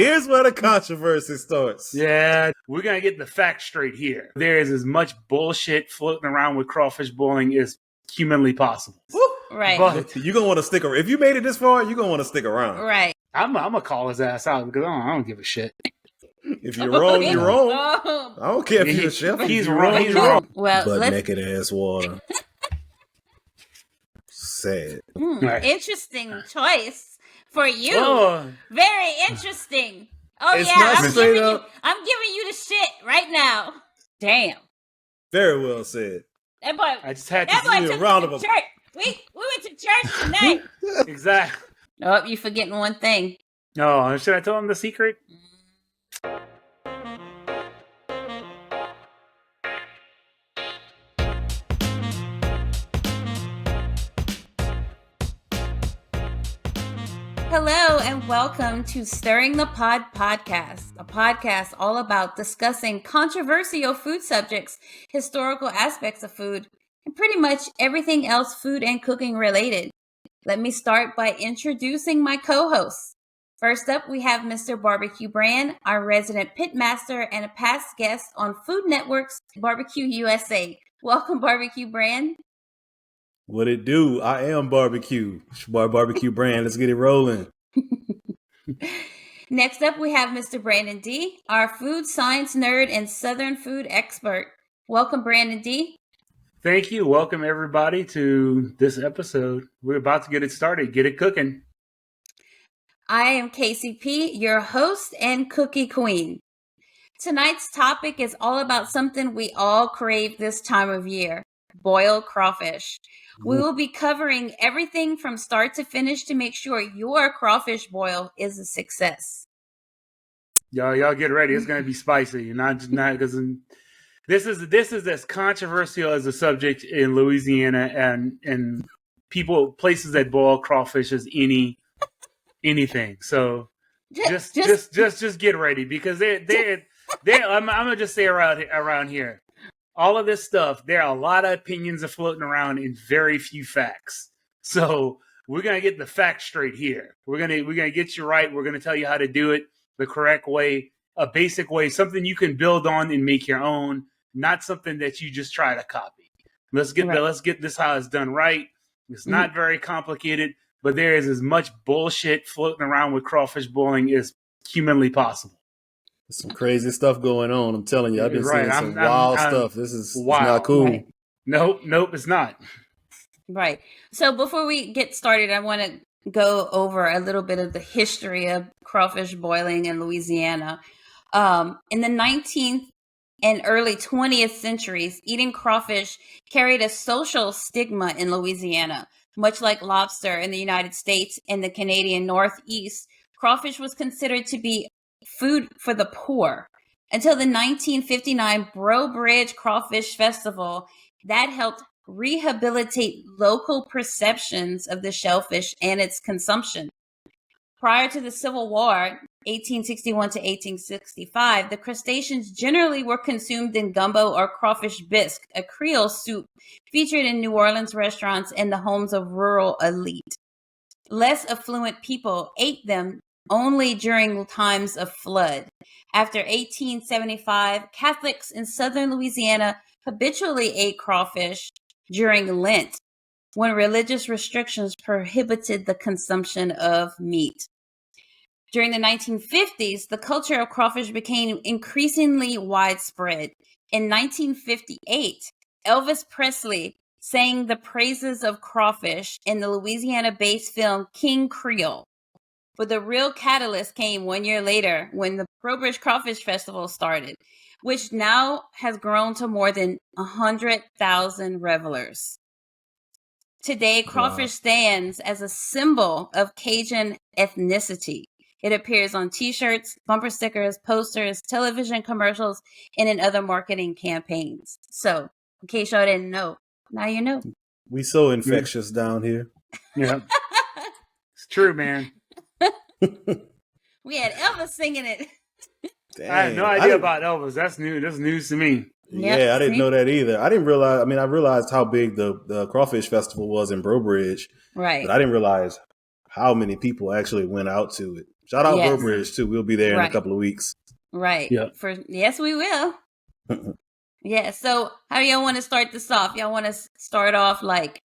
Here's where the controversy starts. Yeah, we're going to get the facts straight here. There is as much bullshit floating around with crawfish boiling as humanly possible. Right. But you're going to want to stick around. If you made it this far, you're going to want to stick around. Right. I'm going to call his ass out because I don't give a shit. If you're wrong, you're wrong. Oh. I don't care if you're a chef. He's wrong. He's wrong. Well, Butt naked ass water. Sad. Right. Interesting choice for you. Oh. Very interesting. Oh It's yeah, not I'm straight giving up. you the shit right now. Damn. Very well said. That boy. I just had That to boy give you a took round me of to church. We went to church tonight. Exactly. Oh, you forgetting one thing. Oh, should I tell him the secret? Hello and welcome to Stirring the Pod podcast, a podcast all about discussing controversial food subjects, historical aspects of food, and pretty much everything else food and cooking related. Let me start by introducing my co-hosts. First up, we have Mr. Barbecue Brand, our resident pitmaster and a past guest on Food Network's Barbecue USA. Welcome, Barbecue Brand. What it do? I am barbecue. It's your boy Barbecue Brand. Let's get it rolling. Next up, we have Mr. Brandon D., our food science nerd and Southern food expert. Welcome, Brandon D. Thank you. Welcome, everybody, to this episode. We're about to get it started. Get it cooking. I am KCP, your host and cookie queen. Tonight's topic is all about something we all crave this time of year, boiled crawfish. We will be covering everything from start to finish to make sure your crawfish boil is a success. Y'all get ready. It's going to be spicy. Not because this is as controversial as a subject in Louisiana and places that boil crawfish as anything. So just get ready because I'm gonna just say around here. All of this stuff, there are a lot of opinions floating around and very few facts. So we're gonna get the facts straight here. We're gonna get you right. We're gonna tell you how to do it the correct way, a basic way, something you can build on and make your own, not something that you just try to copy. Let's get this how it's done right. It's not very complicated, but there is as much bullshit floating around with crawfish boiling as humanly possible. Some crazy stuff going on. I'm telling you, I've been seeing some wild stuff. This is not cool. Right. Nope, it's not. Right. So before we get started, I want to go over a little bit of the history of crawfish boiling in Louisiana. In the 19th and early 20th centuries, eating crawfish carried a social stigma in Louisiana. Much like lobster in the United States and the Canadian Northeast, crawfish was considered to be food for the poor until the 1959 Breaux Bridge Crawfish Festival that helped rehabilitate local perceptions of the shellfish and its consumption. Prior to the Civil War, 1861 to 1865, the crustaceans generally were consumed in gumbo or crawfish bisque, a Creole soup featured in New Orleans restaurants and the homes of rural elite. Less affluent people ate them only during times of flood. After 1875, Catholics in southern Louisiana habitually ate crawfish during Lent, when religious restrictions prohibited the consumption of meat. During the 1950s, the culture of crawfish became increasingly widespread. In 1958, Elvis Presley sang the praises of crawfish in the Louisiana-based film King Creole. But the real catalyst came 1 year later when the Breaux Bridge Crawfish Festival started, which now has grown to more than 100,000 revelers. Today, crawfish stands as a symbol of Cajun ethnicity. It appears on t-shirts, bumper stickers, posters, television commercials, and in other marketing campaigns. So, in case y'all didn't know, now you know. We so infectious down here. Yeah. It's true, man. We had Elvis singing it. Dang, I had no idea about Elvis. That's new. That's news to me. Yeah, I didn't know that either. I didn't realize. I mean, I realized how big the Crawfish Festival was in Breaux Bridge, right? But I didn't realize how many people actually went out to it. Shout out Burbridge too. We'll be there in a couple of weeks. Right. Yeah. Yes, we will. Yeah. So how do y'all want to start this off? Y'all want to start off like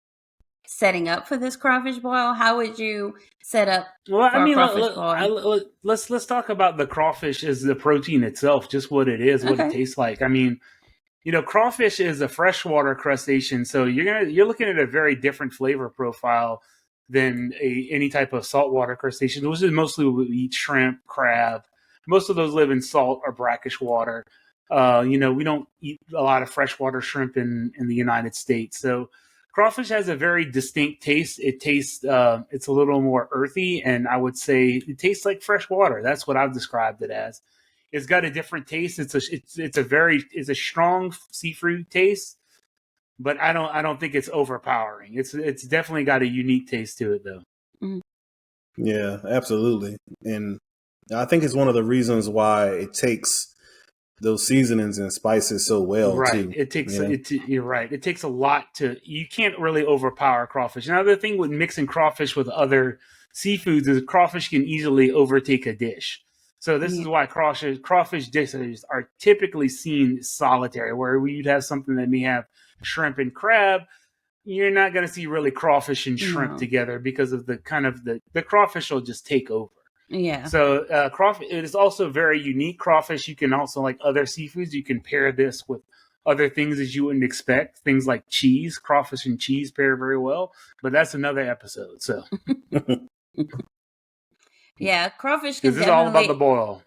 setting up for this crawfish boil? How would you set up for a crawfish boil? Let's talk about the crawfish as the protein itself, just what it is, what it tastes like. I mean, crawfish is a freshwater crustacean, so you're looking at a very different flavor profile than any type of saltwater crustacean, which is mostly we eat shrimp, crab. Most of those live in salt or brackish water. We don't eat a lot of freshwater shrimp in the United States. So crawfish has a very distinct taste. It tastes, it's a little more earthy, and I would say it tastes like fresh water. That's what I've described it as. It's got a different taste. It's a strong seafood taste, but I don't think it's overpowering. It's definitely got a unique taste to it, though. Mm-hmm. Yeah, absolutely. And I think it's one of the reasons why it takes those seasonings and spices so well, right. too. It takes you're right. It takes a lot you can't really overpower crawfish. Another thing with mixing crawfish with other seafoods is crawfish can easily overtake a dish. So this is why crawfish dishes are typically seen solitary, where you'd have something that may have shrimp and crab. You're not going to see really crawfish and shrimp together because of the kind of the crawfish will just take over. Yeah. So crawfish, it is also very unique. Crawfish, you can also, like other seafoods, you can pair this with other things that you wouldn't expect. Things like cheese, crawfish and cheese pair very well. But that's another episode. So yeah, crawfish can. This is all about the boil.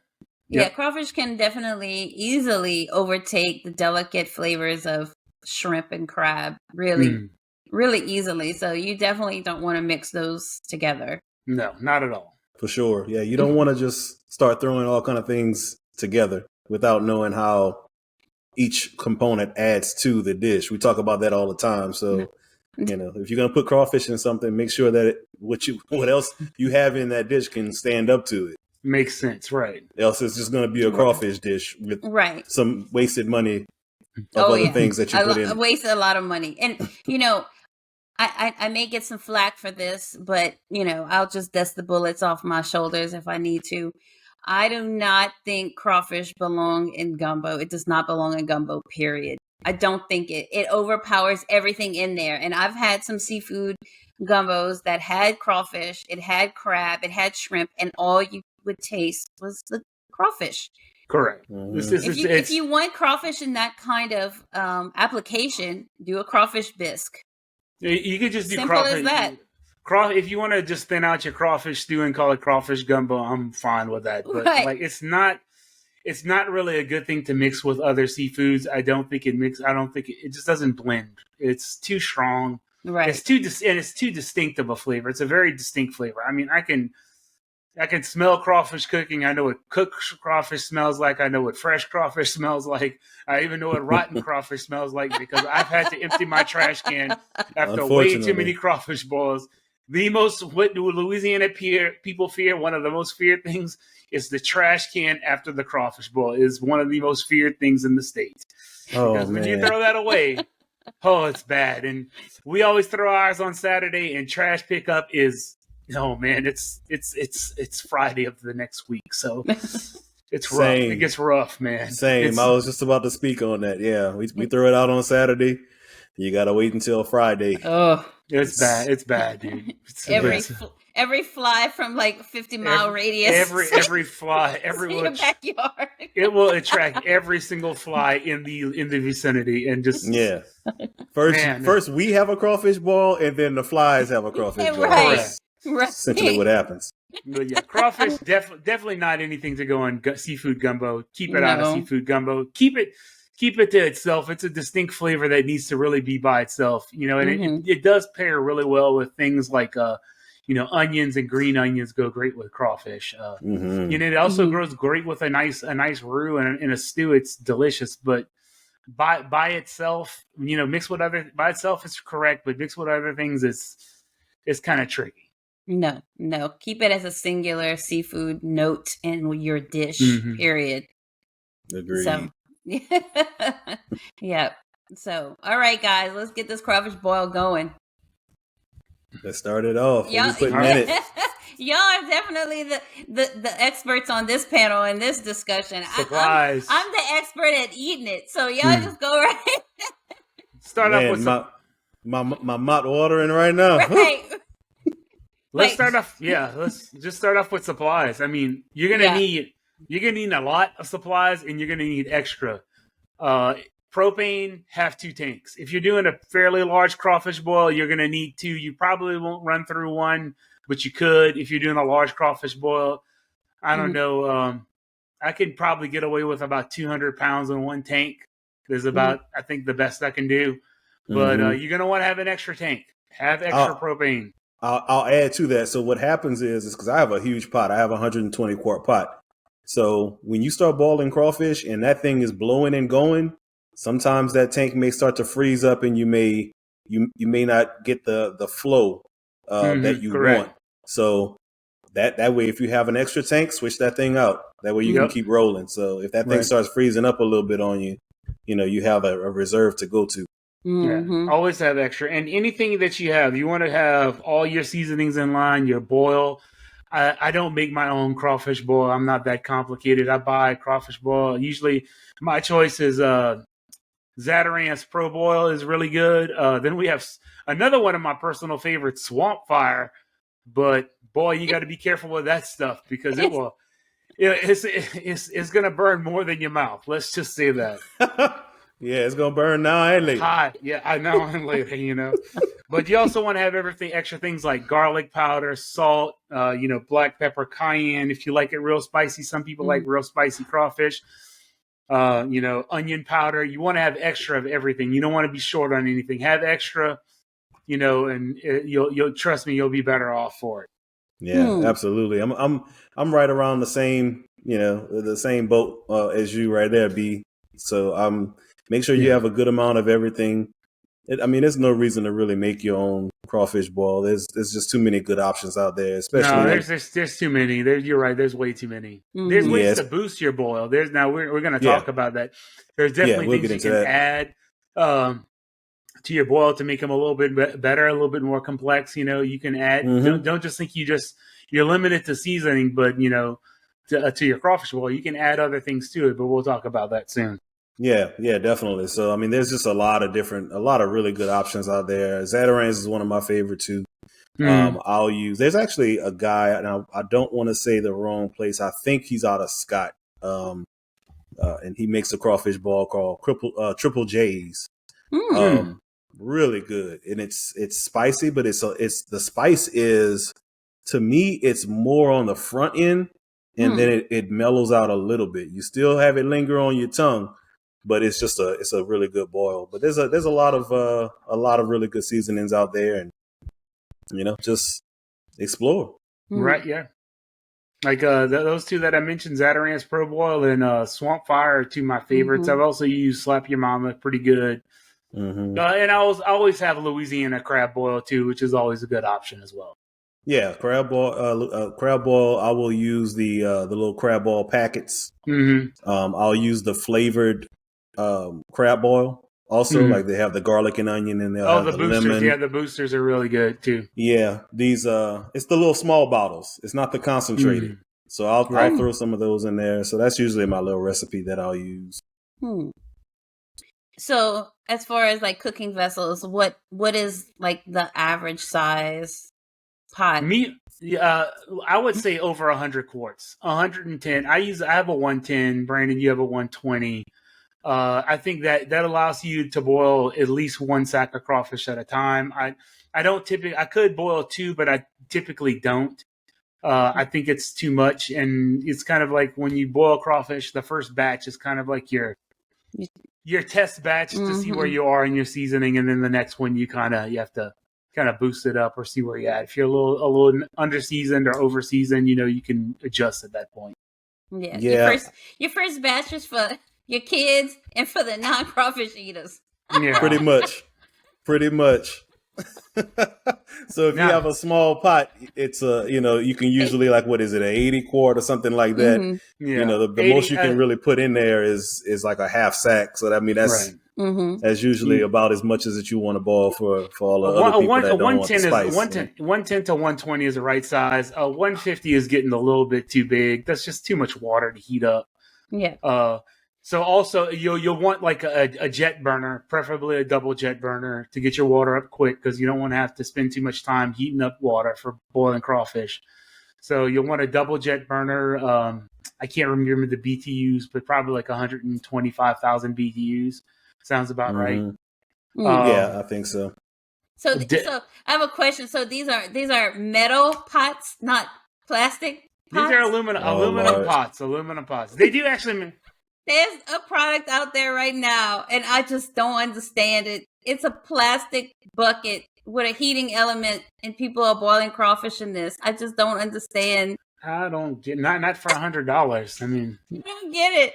Yeah, crawfish can definitely easily overtake the delicate flavors of shrimp and crab. Really easily. So you definitely don't want to mix those together. No, not at all. For sure. Yeah, you don't want to just start throwing all kind of things together without knowing how each component adds to the dish. We talk about that all the time. So, if you're going to put crawfish in something, make sure that what else you have in that dish can stand up to it. Makes sense, right? Else it's just going to be a crawfish dish with some wasted money of other things that you put in. I wasted a lot of money. And, I may get some flack for this, but, I'll just dust the bullets off my shoulders if I need to. I do not think crawfish belong in gumbo. It does not belong in gumbo, period. I don't think it overpowers everything in there. And I've had some seafood gumbos that had crawfish, it had crab, it had shrimp, and all you would taste was the crawfish. Correct. If you want crawfish in that kind of application, do a crawfish bisque. You could just do simple crawfish. As that. If you want to just thin out your crawfish stew and call it crawfish gumbo, I'm fine with that. But it's not really a good thing to mix with other seafoods. I don't think it just doesn't blend. It's too strong. Right. It's too distinct of a flavor. It's a very distinct flavor. I mean, I can smell crawfish cooking. I know what cooked crawfish smells like. I know what fresh crawfish smells like. I even know what rotten crawfish smells like because I've had to empty my trash can after way too many crawfish boils. What do Louisiana people fear? One of the most feared things is the trash can after the crawfish boil is one of the most feared things in the state. Because when you throw that away, it's bad. And we always throw ours on Saturday, and trash pickup is. No, man, it's Friday of the next week, so it's rough. It gets rough, man. Same. I was just about to speak on that. Yeah, we throw it out on Saturday. You got to wait until Friday. Oh, it's bad. It's bad, dude. Every fly from like 50-mile radius. Every fly, your backyard. It will attract every single fly in the vicinity, and just First we have a crawfish boil, and then the flies have a crawfish boil. Right. Essentially what happens. But yeah, crawfish definitely not anything to go on seafood gumbo. Keep it out of seafood gumbo. Keep it to itself. It's a distinct flavor that needs to really be by itself. And it does pair really well with things like onions, and green onions go great with crawfish. It also grows great with a nice roux and in a stew. It's delicious, but by itself, by itself it's correct, but mixed with other things it's kind of tricky. No. Keep it as a singular seafood note in your dish, period. Agreed. So, yeah. So, all right, guys, let's get this crawfish boil going. Let's start it off. Y'all, What we putting in it? y'all are definitely the experts on this panel and this discussion. Supplies. I'm the expert at eating it, so y'all just go right. Start off with my mouth watering right now. Right. Let's start off. Yeah, let's just start off with supplies. I mean, you're gonna need a lot of supplies, and you're gonna need extra. Propane, have 2 tanks. If you're doing a fairly large crawfish boil, you're gonna need 2. You probably won't run through 1, but you could if you're doing a large crawfish boil. I don't know. I could probably get away with about 200 pounds in 1 tank. Is about I think the best I can do. But you're gonna want to have an extra tank. Have extra propane. I'll add to that. So what happens is because I have a huge pot. I have a 120 quart pot. So when you start boiling crawfish and that thing is blowing and going, sometimes that tank may start to freeze up, and you may not get the flow that you want. So that way, if you have an extra tank, switch that thing out. That way you can keep rolling. So if that thing starts freezing up a little bit on you, you have a reserve to go to. Yeah, always have extra. And anything that you have, you want to have all your seasonings in line, your boil. I don't make my own crawfish boil. I'm not that complicated. I buy crawfish boil. Usually my choice is Zatarain's Pro Boil is really good. Then we have another one of my personal favorites, Swamp Fire. But boy, you got to be careful with that stuff because it will. It's going to burn more than your mouth. Let's just say that. Yeah, it's gonna burn now and later. Yeah, I know and later, But you also want to have extra things like garlic powder, salt, black pepper, cayenne. If you like it real spicy, some people like real spicy crawfish. Onion powder. You want to have extra of everything. You don't want to be short on anything. Have extra, and you'll trust me, you'll be better off for it. Yeah, absolutely. I'm right around the same, the same boat as you right there, B. So make sure you have a good amount of everything. There's no reason to really make your own crawfish boil. There's just too many good options out there. Especially there's too many. You're right. There's way too many. There's ways to boost your boil. We're going to talk about that. There's definitely things you can add to your boil to make them a little bit better, a little bit more complex. You can add. Don't just think you're limited to seasoning, but to your crawfish boil, you can add other things to it. But we'll talk about that soon. Yeah, definitely. So, there's just a lot of really good options out there. Zatarain's is one of my favorite too. There's actually a guy, and I don't want to say the wrong place. I think he's out of Scott. And he makes a crawfish ball called Triple J's. Really good. And it's spicy, but it's the spice is, to me, it's more on the front end, and then it mellows out a little bit. You still have it linger on your tongue, but it's a really good boil. But there's a lot of really good seasonings out there, and just explore. Right? Yeah. Like those 2 that I mentioned, Zatarain's Pro Boil and Swamp Fire, are 2 of my favorites. I've also used Slap Your Mama, pretty good. And I always have Louisiana crab boil too, which is always a good option as well. Yeah, crab boil. I will use the little crab boil packets. I'll use the flavored crab boil also. Like they have the garlic and onion, and they'll have the boosters. lemon. Yeah, the boosters are really good too. Yeah, these it's the little small bottles. It's not the concentrated. So I'll throw some of those in there. So that's usually my little recipe that I'll use. So as far as like cooking vessels, what is like the average size pot? I would say over 100 quarts, 110. I have a 110. Brandon, you have a 120. I think that allows you to boil at least 1 sack of crawfish at a time. I could boil 2, but I typically don't. I think it's too much, and it's kind of like when you boil crawfish, the first batch is kind of like your test batch to see where you are in your seasoning, and then the next one you have to kind of boost it up or see where you're at. If you're a little under seasoned or over seasoned, you can adjust at that point. Yeah. Your first batch is for your kids and for the non-crawfish eaters. Yeah, pretty much. So if you have a small pot, it's you can usually what is it, an 80 quart or something like that. Yeah. The 80, most you can really put in there is like a half sack. So that's Mm-hmm. That's usually about as much as that you want to boil for all the other people that don't want the spice. 110 to 120 is the right size. 150 is getting a little bit too big. That's just too much water to heat up. Yeah. So also you'll want like a jet burner, preferably a double jet burner, to get your water up quick, because you don't want to have to spend too much time heating up water for boiling crawfish. So you'll want a double jet burner. I can't remember the BTUs, but probably like 125,000 BTUs. Sounds about right. Yeah, I think so. So I have a question. So these are metal pots, not plastic pots? These are aluminum pots. Aluminum pots. They do actually. There's a product out there right now, and I just don't understand it. It's a plastic bucket with a heating element, and people are boiling crawfish in this. I just don't understand. I don't get not for $100. I mean, I don't get it.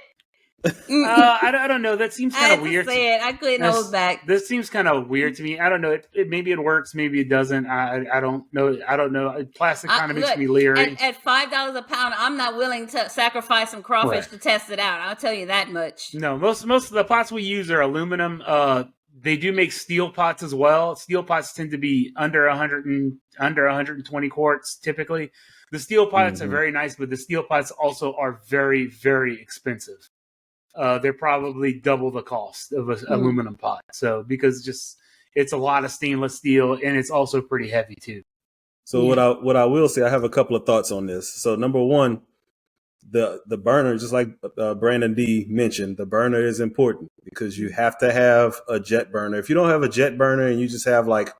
I don't know. That seems kind of weird. I couldn't hold back. This seems kind of weird to me. I don't know. Maybe it works. Maybe it doesn't. I don't know. I don't know. Plastic kind of makes me leery. At $5 a pound, I'm not willing to sacrifice some crawfish to test it out. I'll tell you that much. No, most of the pots we use are aluminum. They do make steel pots as well. Steel pots tend to be under 120 quarts typically. The steel pots are very nice, but the steel pots also are very, very expensive. They're probably double the cost of an aluminum pot. So because it's a lot of stainless steel, and it's also pretty heavy too. So what I will say, I have a couple of thoughts on this. So number one, the burner, just like Brandon D mentioned, the burner is important because you have to have a jet burner. If you don't have a jet burner and you just have like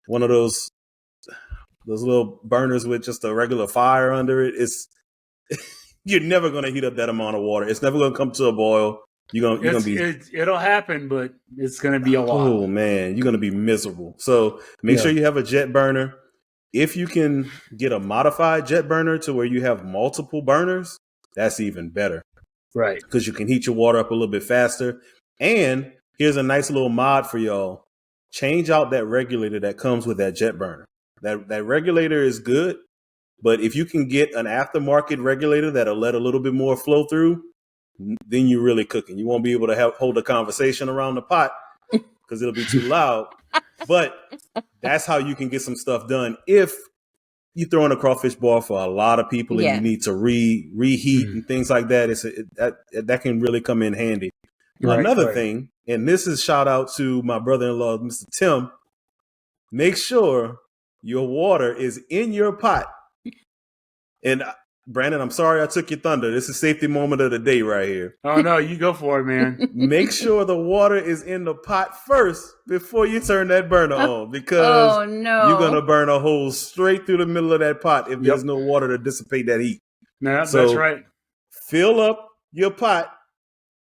one of those little burners with just a regular fire under it, you're never going to heat up that amount of water. It's never going to come to a boil. It'll happen, but it's going to be a while. Oh man, you're going to be miserable. So make sure you have a jet burner. If you can get a modified jet burner to where you have multiple burners, that's even better. Right. Because you can heat your water up a little bit faster. And here's a nice little mod for y'all. Change out that regulator that comes with that jet burner. That regulator is good. But if you can get an aftermarket regulator that'll let a little bit more flow through, then you're really cooking. You won't be able to hold a conversation around the pot because it'll be too loud. But that's how you can get some stuff done. If you throw in a crawfish boil for a lot of people and you need to reheat and things like that, that can really come in handy. Another thing, and this is shout out to my brother-in-law, Mr. Tim, make sure your water is in your pot. And Brandon, I'm sorry I took your thunder. This is safety moment of the day right here. Oh, no, you go for it, man. Make sure the water is in the pot first before you turn that burner on, because you're going to burn a hole straight through the middle of that pot if there's no water to dissipate that heat. No, that's right. Fill up your pot,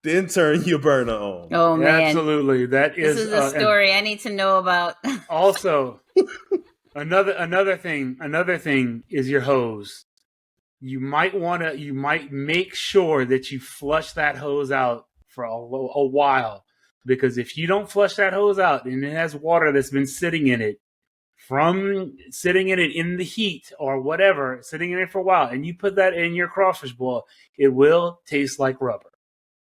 then turn your burner on. Oh, man. Absolutely. This is a story I need to know about. Also, another thing is your hose. You might make sure that you flush that hose out for a while, because if you don't flush that hose out and it has water that's been sitting in it in the heat or whatever, sitting in it for a while, and you put that in your crawfish boil, it will taste like rubber.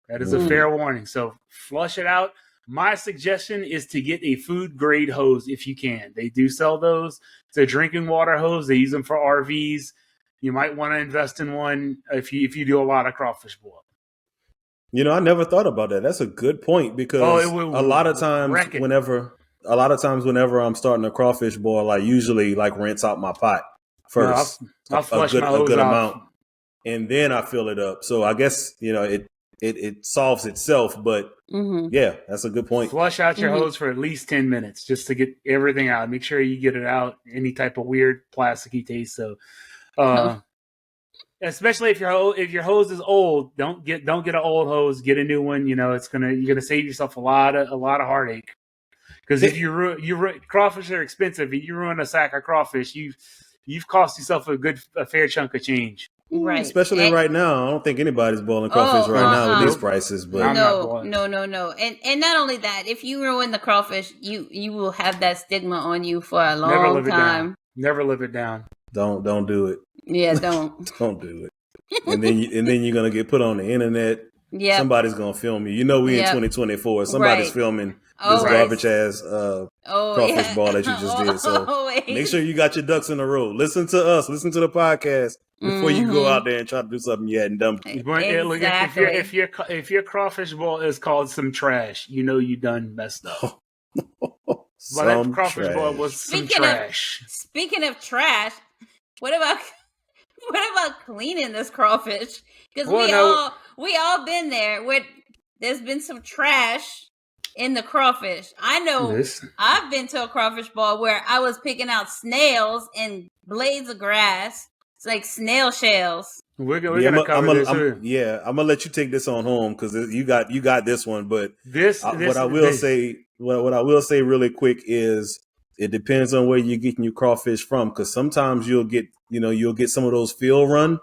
That is a fair warning. So flush it out. My suggestion is to get a food grade hose if you can. They do sell those. It's a drinking water hose. They use them for RVs. You might want to invest in one if you do a lot of crawfish boil. I never thought about that. That's a good point, because a lot of times whenever I'm starting a crawfish boil, I usually rinse out my pot first. I'll flush my hose out. Amount, and then I fill it up. So I guess it solves itself. But yeah, that's a good point. Flush out your hose for at least 10 minutes just to get everything out. Make sure you get it out. Any type of weird plasticky taste. So. Especially if your hose is old, don't get an old hose. Get a new one. You're gonna save yourself a lot of heartache. Because if crawfish are expensive. If you ruin a sack of crawfish, you've cost yourself a fair chunk of change. Right. Especially right now, I don't think anybody's boiling crawfish right now with these prices. But no. And not only that, if you ruin the crawfish, you will have that stigma on you for a long time. Never live it down. Don't do it. Yeah, don't. Don't do it. And then you're gonna get put on the internet Yeah. somebody's gonna film you. You know, we in 2024. Somebody's filming this garbage ass crawfish ball that you just did. So make sure you got your ducks in a row. Listen to us. Listen to the podcast before you go out there and try to do something you hadn't done. Exactly. If your crawfish ball is called some trash, you know you done messed up. Well, that crawfish ball was some trash. Speaking of trash, what about cleaning this crawfish? Because we all been there. There's been some trash in the crawfish. I know. I've been to a crawfish ball where I was picking out snails and blades of grass. It's like snail shells. We're gonna cover this. I'm gonna let you take this on home because you got this one. But what I will say really quick is it depends on where you're getting your crawfish from. Because sometimes you'll get some of those field run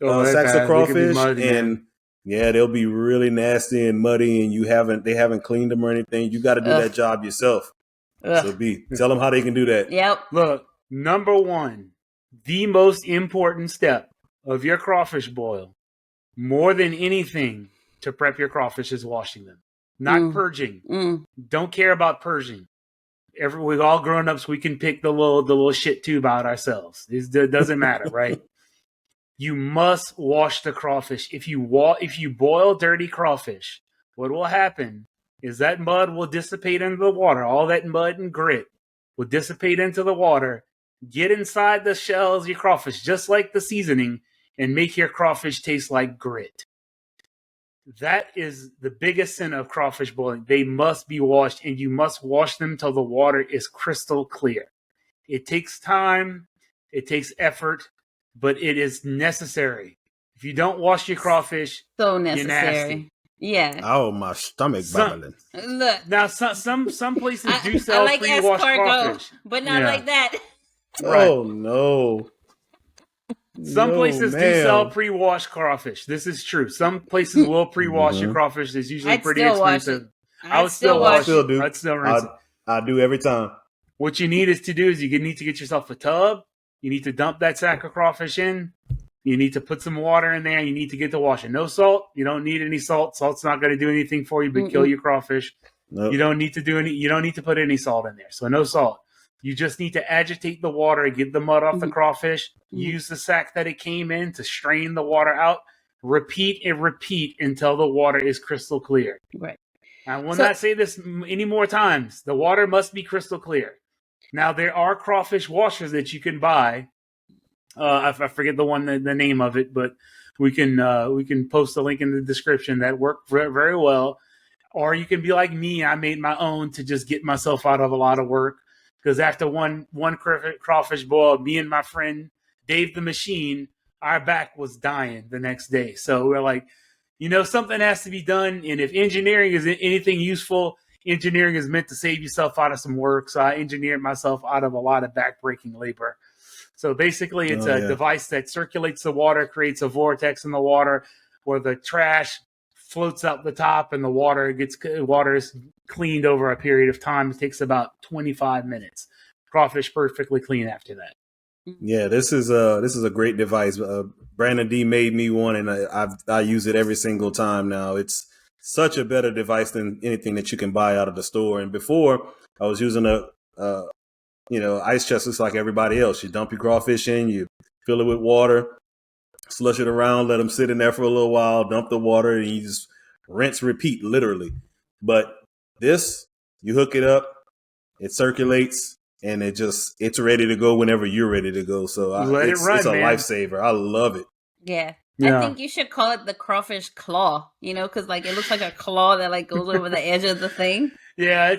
sacks of crawfish, and they'll be really nasty and muddy, and they haven't cleaned them or anything. You got to do that job yourself. So tell them how they can do that. Yep. Look, number one, the most important step of your crawfish boil, more than anything, to prep your crawfish is washing them, not purging. Don't care about purging. We've all grown up, so we can pick the little shit tube out ourselves. It doesn't matter, right? You must wash the crawfish. If you boil dirty crawfish, what will happen is that mud will dissipate into the water. All that mud and grit will dissipate into the water, get inside the shells of your crawfish, just like the seasoning, and make your crawfish taste like grit. That is the biggest sin of crawfish boiling. They must be washed, and you must wash them till the water is crystal clear. It takes time, it takes effort, but it is necessary. If you don't wash your crawfish, so necessary. You're nasty. Yeah. Oh, my stomach bubbling. Look. Now, some places do sell pre-washed crawfish, but not like that. Right. Oh no. Some places do sell pre-washed crawfish. This is true. Some places will pre-wash your crawfish. It's usually pretty expensive. I would still wash it. Do. I'd still rinse it. I do every time. What you need to do is you need to get yourself a tub. You need to dump that sack of crawfish in. You need to put some water in there. You need to get to washing. No salt. You don't need any salt. Salt's not going to do anything for you but kill your crawfish. Nope. You don't need to put any salt in there. So no salt. You just need to agitate the water, get the mud off the crawfish, use the sack that it came in to strain the water out, repeat and repeat until the water is crystal clear. Right. I will not say this any more times. The water must be crystal clear. Now, there are crawfish washers that you can buy. I forget the name of it, but we can post a link in the description that work very, very well. Or you can be like me. I made my own to just get myself out of a lot of work. Because after one crawfish boil, me and my friend Dave the Machine, our back was dying the next day. So we're like, something has to be done. And if engineering is anything useful, engineering is meant to save yourself out of some work. So I engineered myself out of a lot of back-breaking labor. So basically, it's a device that circulates the water, creates a vortex in the water where the trash floats up the top and the water is cleaned over a period of time. It takes about 25 minutes. Crawfish perfectly clean after that. Yeah, this is a great device. Brandon D made me one, and I use it every single time now. It's such a better device than anything that you can buy out of the store. And before, I was using ice chest just like everybody else. You dump your crawfish in, you fill it with water, slush it around, let them sit in there for a little while, dump the water, and you just rinse, repeat, literally. But this, you hook it up, it circulates, and it's ready to go whenever you're ready to go. So it's a lifesaver. I love it. Yeah. I think you should call it the crawfish claw, because it looks like a claw that goes over the edge of the thing. Yeah,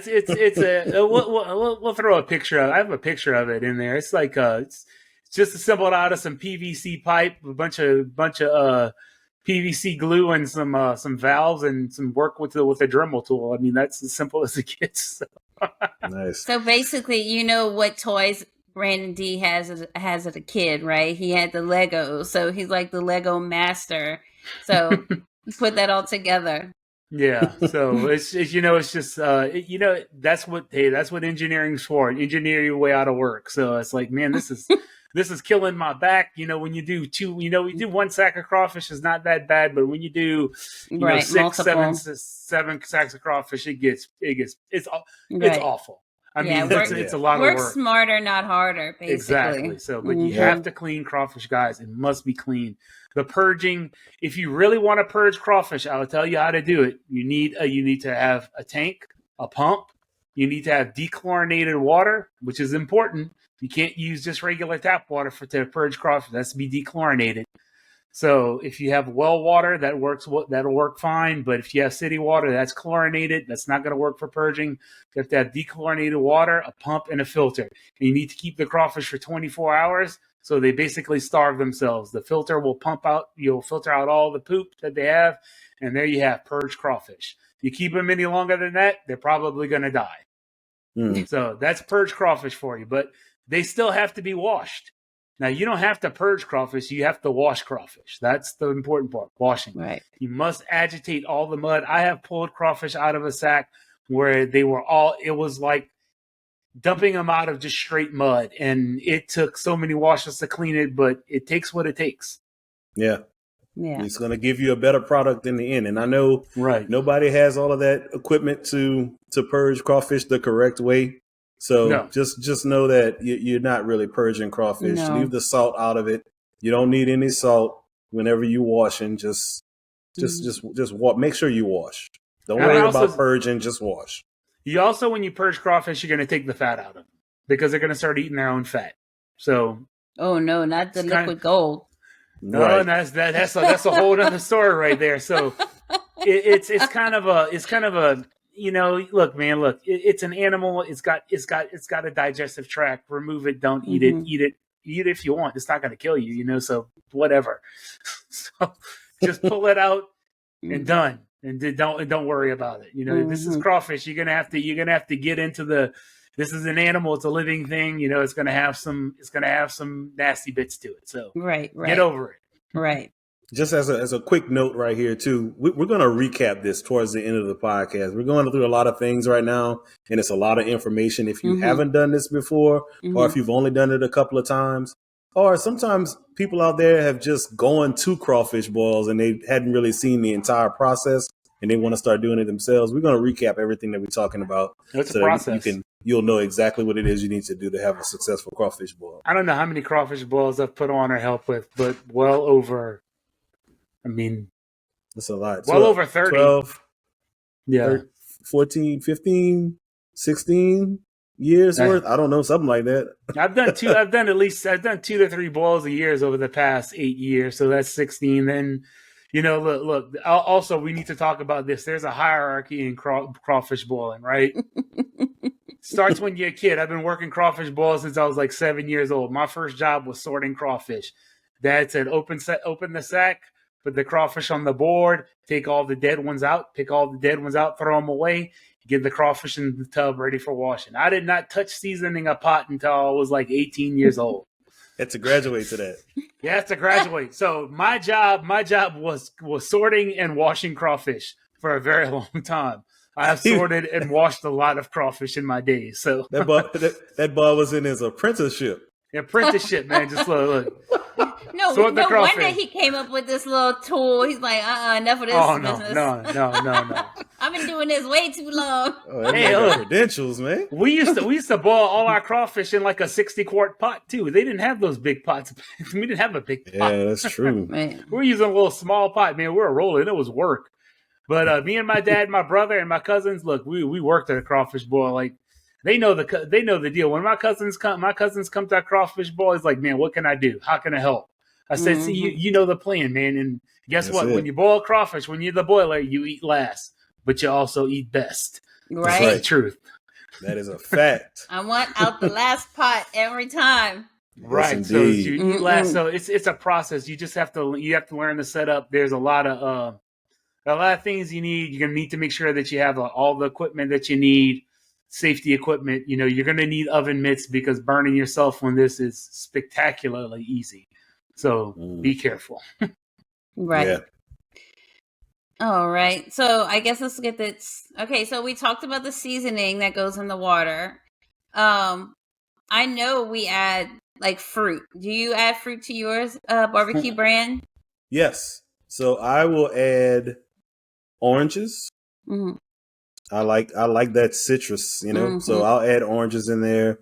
we'll throw a picture of it. I have a picture of it in there. It's like it's just assembled out of some PVC pipe, a bunch of PVC glue, and some valves, and some work with a Dremel tool. I mean, that's as simple as it gets. Nice. So basically, what toys Brandon D has as a kid, right? He had the Legos, so he's like the Lego master. So put that all together. Yeah. So it's just that's what engineering's for. Engineer your way out of work. So it's like, man, this this is killing my back. When you do we do one sack of crawfish is not that bad, but when you do, six, seven sacks of crawfish, it's awful. I mean, it's a lot of work. Work smarter, not harder, basically. Exactly. So, but you have to clean crawfish, guys. It must be clean. The purging, if you really want to purge crawfish, I'll tell you how to do it. You need to have a tank, a pump. You need to have dechlorinated water, which is important. You can't use just regular tap water to purge crawfish. It has to be dechlorinated. So if you have well water, that'll work fine. But if you have city water that's chlorinated, that's not going to work for purging. You have to have dechlorinated water, a pump, and a filter. And you need to keep the crawfish for 24 hours, so they basically starve themselves. The filter will filter out all the poop that they have, and there you have purged crawfish. You keep them any longer than that, they're probably going to die. So that's purged crawfish for you, but they still have to be washed. Now, you don't have to purge crawfish. You have to wash crawfish. That's the important part, washing. Right. You must agitate all the mud. I have pulled crawfish out of a sack where it was like dumping them out of just straight mud. And it took so many washes to clean it, but it takes what it takes. Yeah. It's going to give you a better product in the end. And I know nobody has all of that equipment to purge crawfish the correct way. So just know that you're not really purging crawfish. No. Leave the salt out of it. You don't need any salt whenever you washing. Just make sure you wash. Don't worry about purging. Just wash. You also, when you purge crawfish, you're going to take the fat out of them because they're going to start eating their own fat. So, oh no, not the liquid gold. No, that's a whole other story right there. So it's kind of a. Look, man, it's an animal. It's got a digestive tract. Remove it. Don't eat it. Eat it if you want. It's not going to kill you, so whatever. So just pull it out and done. And don't worry about it. This is crawfish. You're going to have to get into this is an animal. It's a living thing. It's going to have some nasty bits to it. So get over it. Right. Just as a quick note right here, too, we're going to recap this towards the end of the podcast. We're going through a lot of things right now, and it's a lot of information. If you haven't done this before, or if you've only done it a couple of times, or sometimes people out there have just gone to crawfish boils and they hadn't really seen the entire process and they want to start doing it themselves, we're going to recap everything that we're talking about. It's a process. You'll know exactly what it is you need to do to have a successful crawfish boil. I don't know how many crawfish boils I've put on or helped with, but well over... that's a lot. Well, over 30. 12, 14, 15, 16 years worth. I don't know, something like that. I've done 2 to 3 boils a year over the past 8 years. So that's 16. Then, look, also we need to talk about this. There's a hierarchy in crawfish boiling, right? Starts when you're a kid. I've been working crawfish boils since I was like 7 years old. My first job was sorting crawfish. Dad said, open the sack. Put the crawfish on the board, take all the dead ones out, throw them away, get the crawfish in the tub ready for washing. I did not touch seasoning a pot until I was like 18 years old. Had to graduate to that. You have to graduate. So my job was sorting and washing crawfish for a very long time. I have sorted and washed a lot of crawfish in my days. So that boy was in his apprenticeship. Apprenticeship, man. Just look. No wonder he came up with this little tool. He's like, enough of this business. No. I've been doing this way too long. Hey, credentials, man. We used to boil all our crawfish in like a 60-quart pot too. They didn't have those big pots. We didn't have a big pot. Yeah, that's true. We're using a little small pot, man. We're rolling. It was work. But me and my dad, my brother, and my cousins, look, we worked at a crawfish boil. Like they know the deal. When my cousins come to our crawfish boil, it's like, man, what can I do? How can I help? I said, see, you know the plan, man. And guess what? When you boil crawfish, when you're the boiler, you eat last, but you also eat best. Right. That's the truth. That is a fact. I want out the last pot every time. Right. Yes, so you eat last. So it's a process. You just have to learn the setup. There's a lot of things you need. You're gonna need to make sure that you have all the equipment that you need. Safety equipment. You're gonna need oven mitts because burning yourself on this is spectacularly easy. So be careful. Right. Yeah. All right. So I guess let's get this. Okay. So we talked about the seasoning that goes in the water. I know we add like fruit. Do you add fruit to yours, barbecue brand? Yes. So I will add oranges. Mm-hmm. I like that citrus, Mm-hmm. So I'll add oranges in there.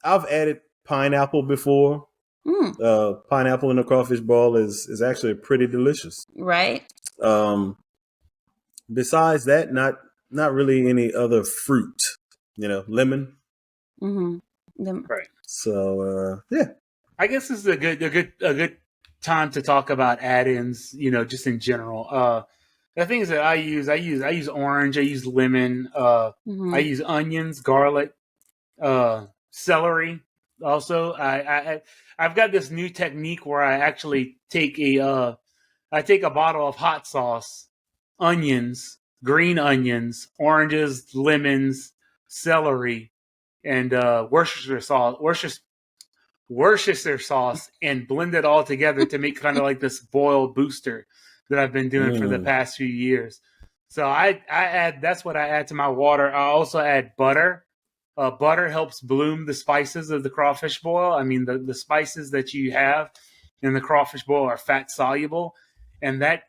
I've added pineapple before. Pineapple in a crawfish ball is actually pretty delicious. Right. Besides that, not really any other fruit. Lemon. Right. So yeah. I guess this is a good time to talk about add-ins. Just in general. The things that I use orange. I use lemon. I use onions, garlic, celery. Also, I've got this new technique where I actually take a bottle of hot sauce, onions, green onions, oranges, lemons, celery, and Worcestershire sauce, and blend it all together to make kind of like this boil booster that I've been doing for the past few years. So I add, that's what I add to my water. I also add butter. Butter helps bloom the spices of the crawfish boil. I mean, the spices that you have in the crawfish boil are fat soluble, and that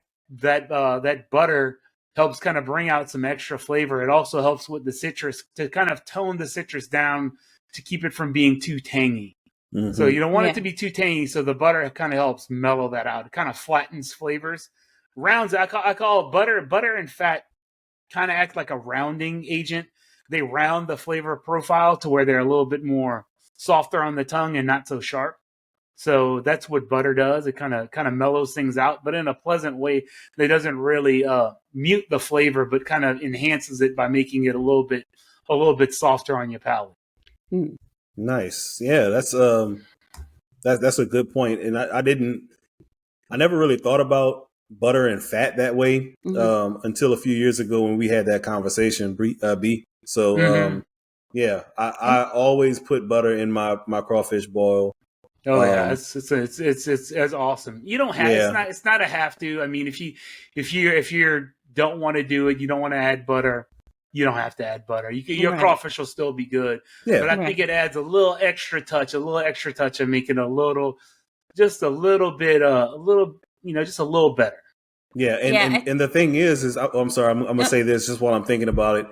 butter helps kind of bring out some extra flavor. It also helps with the citrus to kind of tone the citrus down to keep it from being too tangy. So you don't want it to be too tangy. So the butter kind of helps mellow that out. It kind of flattens flavors. I call butter and fat kind of act like a rounding agent. They round the flavor profile to where they're a little bit more softer on the tongue and not so sharp. So that's what butter does. It kind of mellows things out, but in a pleasant way that doesn't really mute the flavor, but kind of enhances it by making it a little bit softer on your palate. Nice. Yeah, that's a good point. And I never really thought about butter and fat that way until a few years ago when we had that conversation, B. So yeah, I always put butter in my crawfish boil. Oh yeah, it's awesome. You don't have it's not a have to. I mean, if you don't want to do it, you don't want to add butter. You don't have to add butter. Your crawfish will still be good. Yeah. But I think it adds a little extra touch of making just a little better. Yeah, and the thing is I'm sorry, I'm gonna say this just while I'm thinking about it.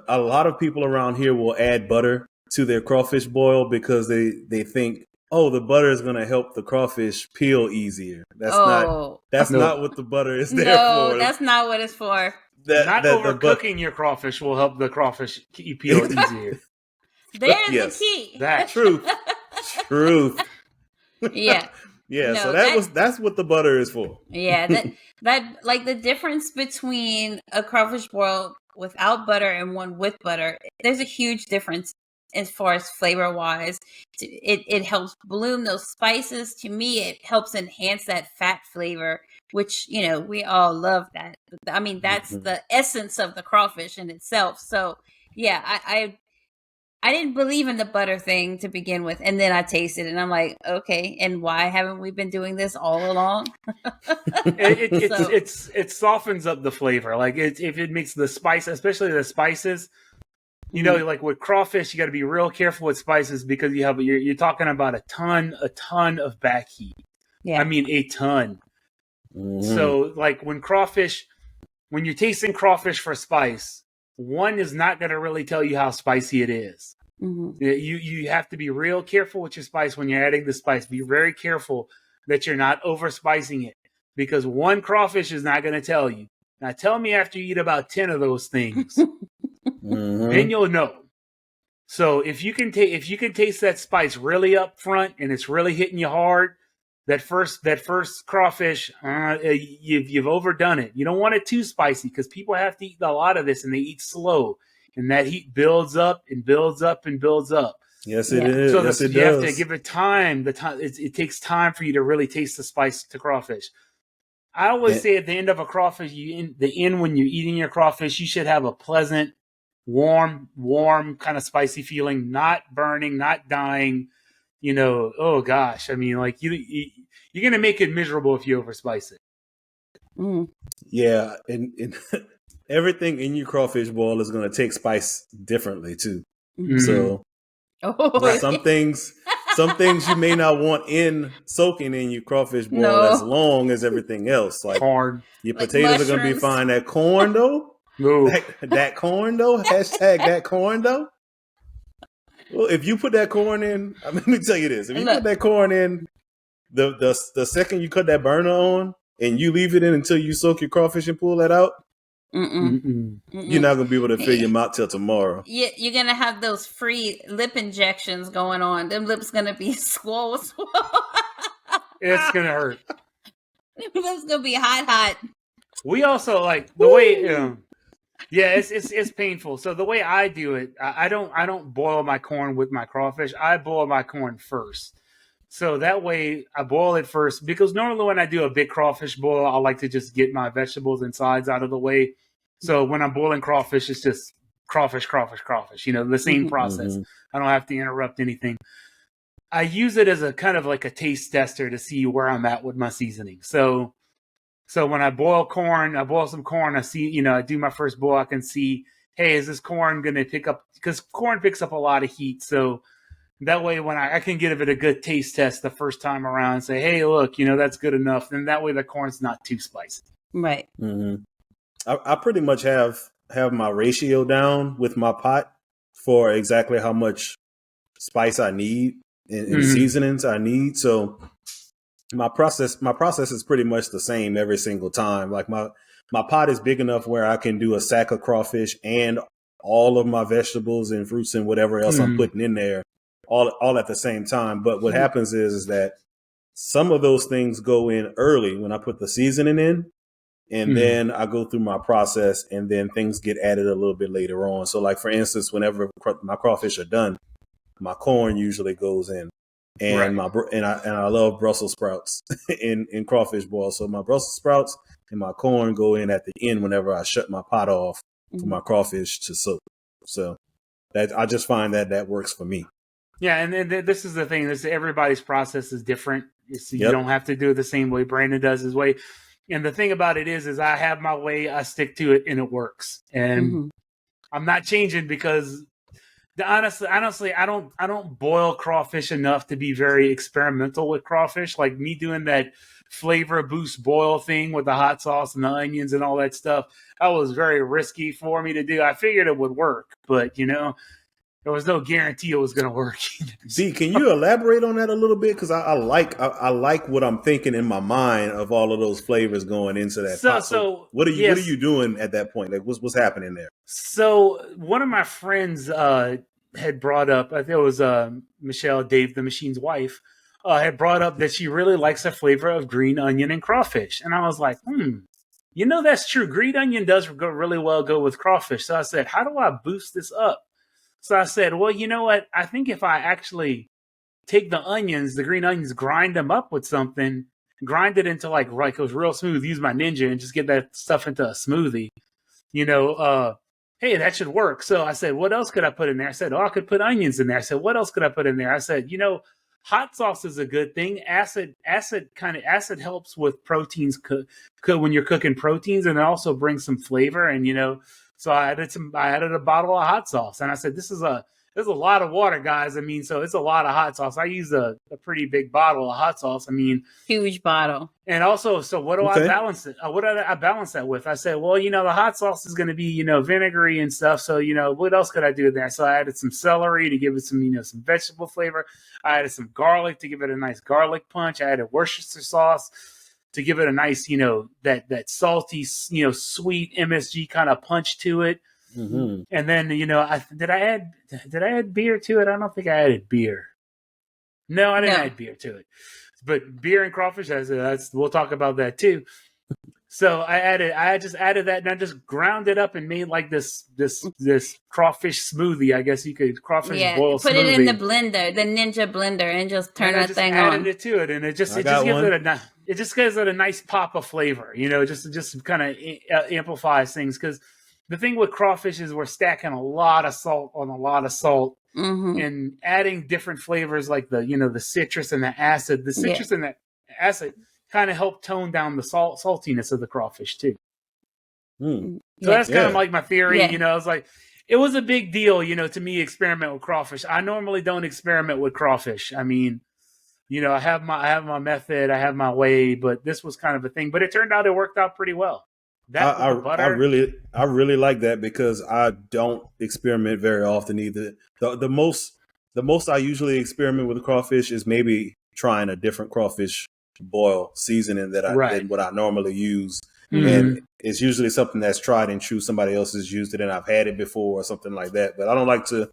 A lot of people around here will add butter to their crawfish boil because they think, oh, the butter is going to help the crawfish peel easier. That's not what the butter is there for. No, that's not what it's for. Overcooking your crawfish will help the crawfish peel easier. There's the key. That truth. Yeah. Yeah, no, so that's what the butter is for. Yeah, that like the difference between a crawfish boil without butter and one with butter, there's a huge difference as far as flavor wise. It helps bloom those spices. To me, it helps enhance that fat flavor, which we all love that. I mean, that's the essence of the crawfish in itself. So yeah, I didn't believe in the butter thing to begin with, and then I tasted it, and I'm like, okay, and why haven't we been doing this all along? It softens up the flavor. Like if it makes the spice, especially the spices, like with crawfish, you got to be real careful with spices because you're talking about a ton of back heat. Yeah, I mean a ton. So like when you're tasting crawfish for spice, one is not going to really tell you how spicy it is. You have to be real careful with your spice when you're adding the spice. Be very careful that you're not over spicing it because one crawfish is not going to tell you. Now tell me after you eat about 10 of those things, then you'll know. So if you can taste that spice really up front and it's really hitting you hard, that first crawfish, you've overdone it. You don't want it too spicy because people have to eat a lot of this and they eat slow, and that heat builds up and builds up and builds up. Yes, it is. So yes, it you does. have to give it time. It takes time for you to really taste the spice to crawfish. I always say at the end of a crawfish, when you're eating your crawfish, you should have a pleasant, warm kind of spicy feeling, not burning, not dying. Oh gosh, I mean, like you're gonna make it miserable if you overspice it. Yeah, and everything in your crawfish boil is gonna take spice differently too. So Oh, Some things you may not want in soaking in your crawfish boil No. as long as everything else. Like Corn. your Like potatoes are gonna be mushrooms. fine. That corn though, Ooh. that corn though, hashtag that corn though. Well, if you put that corn in, let me tell you this: if you Look. put that corn in, the second you cut that burner on and you leave it in until you soak your crawfish and pull that out, Mm-mm. you're not gonna be able to fill your mouth till tomorrow. You're gonna have those free lip injections going on. Them lips gonna be swole. It's gonna hurt. Them lips gonna be hot. We also like the way. Yeah, it's painful. So the way I do it, I don't boil my corn with my crawfish. I boil my corn first. So that way I boil it first, because normally when I do a big crawfish boil, I like to just get my vegetables and sides out of the way. So when I'm boiling crawfish, it's just crawfish, you know, the same process. I don't have to interrupt anything. I use it as a kind of like a taste tester to see where I'm at with my seasoning. So when I boil some corn, I see, you know, I do my first boil, I can see, hey, is this corn going to pick up, because corn picks up a lot of heat. So that way when I can give it a good taste test the first time around and say, hey, look, you know, that's good enough. Then that way the corn's not too spicy. Right. I pretty much have my ratio down with my pot for exactly how much spice I need and seasonings I need. So my process is pretty much the same every single time. Like my pot is big enough where I can do a sack of crawfish and all of my vegetables and fruits and whatever else I'm putting in there all at the same time. But what happens is that some of those things go in early when I put the seasoning in, and then I go through my process, and then things get added a little bit later on. So like, for instance, whenever my crawfish are done, my corn usually goes in. And I love Brussels sprouts in crawfish boil. So my Brussels sprouts and my corn go in at the end whenever I shut my pot off for my crawfish to soak. So that I just find that works for me. Yeah, and this is the thing. Everybody's process is different. You don't have to do it the same way Brandon does his way. And the thing about it is I have my way, I stick to it, and it works. And I'm not changing, because honestly, I don't boil crawfish enough to be very experimental with crawfish. Like me doing that flavor boost boil thing with the hot sauce and the onions and all that stuff, that was very risky for me to do. I figured it would work, but you know, there was no guarantee it was going to work. D, can you elaborate on that a little bit? Because I like what I'm thinking in my mind of all of those flavors going into that pot. So what are you doing at that point? Like what's happening there? So one of my friends had brought up, I think it was Michelle, Dave the Machine's wife, had brought up that she really likes the flavor of green onion and crawfish. And I was like, you know, that's true. Green onion does go really well go with crawfish. So I said, how do I boost this up? So I said, well, you know what? I think if I actually take the green onions, grind them up with something, grind it into like it was real smooth, use my Ninja and just get that stuff into a smoothie, you know, hey, that should work. So I said, what else could I put in there? I said, I could put onions in there. I said, what else could I put in there? I said, you know, hot sauce is a good thing. Acid helps with proteins when you're cooking proteins, and it also brings some flavor. And, you know, so I added a bottle of hot sauce, and I said, there's a lot of water, guys. I mean, so it's a lot of hot sauce. I use a pretty big bottle of hot sauce. I mean, huge bottle. And also, so what do I balance it? What do I balance that with? I said, well, you know, the hot sauce is going to be, you know, vinegary and stuff. So, you know, what else could I do there? So I added some celery to give it some, you know, some vegetable flavor. I added some garlic to give it a nice garlic punch. I added Worcestershire sauce to give it a nice, you know, that salty, you know, sweet MSG kind of punch to it. And then, you know, did I add beer to it? I don't think I added beer. No, I didn't add beer to it. But beer and crawfish, we'll talk about that too. So I just added that, and I just ground it up and made like this crawfish smoothie. I guess you could boil put smoothie. It in the blender, the Ninja blender, and just turn that thing on. Added it to it, and it just gives it a nice pop of flavor. You know, just kind of amplifies things, because the thing with crawfish is we're stacking a lot of salt on a lot of salt. And adding different flavors like the citrus and the acid. The citrus and the acid kind of help tone down the saltiness of the crawfish too. So that's kind of like my theory. You know, it's like it was a big deal, to me, experiment with crawfish. I normally don't experiment with crawfish. I mean, I have my method, I have my way, but this was kind of a thing. But it turned out it worked out pretty well. That with the butter, I really like that because I don't experiment very often either. The most I usually experiment with crawfish is maybe trying a different crawfish boil seasoning than what I normally use. Mm-hmm. And it's usually something that's tried and true. Somebody else has used it and I've had it before or something like that. But I don't like to,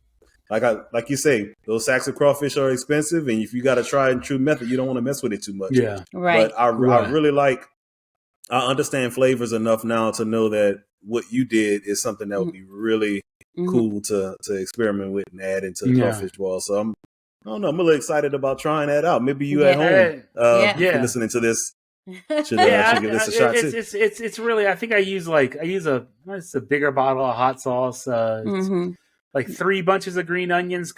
like you say, those sacks of crawfish are expensive. And if you got a tried and true method, you don't want to mess with it too much. Yeah. Right. But I really I understand flavors enough now to know that what you did is something that would be really cool to experiment with and add into the crawfish boil. So I'm a little excited about trying that out. Maybe you at home, if you're listening to this, should give this a shot too. It's really, I think I use a bigger bottle of hot sauce, like 3 bunches of green onions,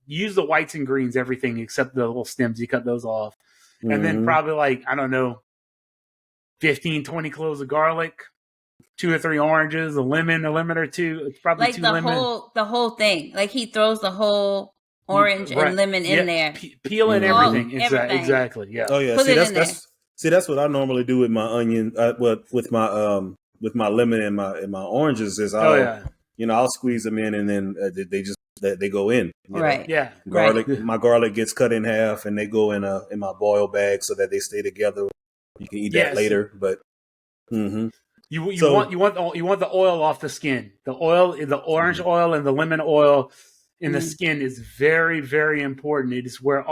use the whites and greens, everything except the little stems. You cut those off. And then probably 15, 20 cloves of garlic, 2 or 3 oranges, a lemon or 2. It's probably like 2 the lemons. the whole thing. Like he throws the whole orange and lemon in there, peeling everything. Exactly. Yeah. Oh yeah. Put That's what I normally do with my onion. With my lemon and my oranges is I'll squeeze them in and then they go in. Right. Yeah. Garlic. Right. My garlic gets cut in half and they go in my boil bag so that they stay together. You can eat that later, but you want the oil off the skin. The orange oil and the lemon oil in the skin is very, very important. It is where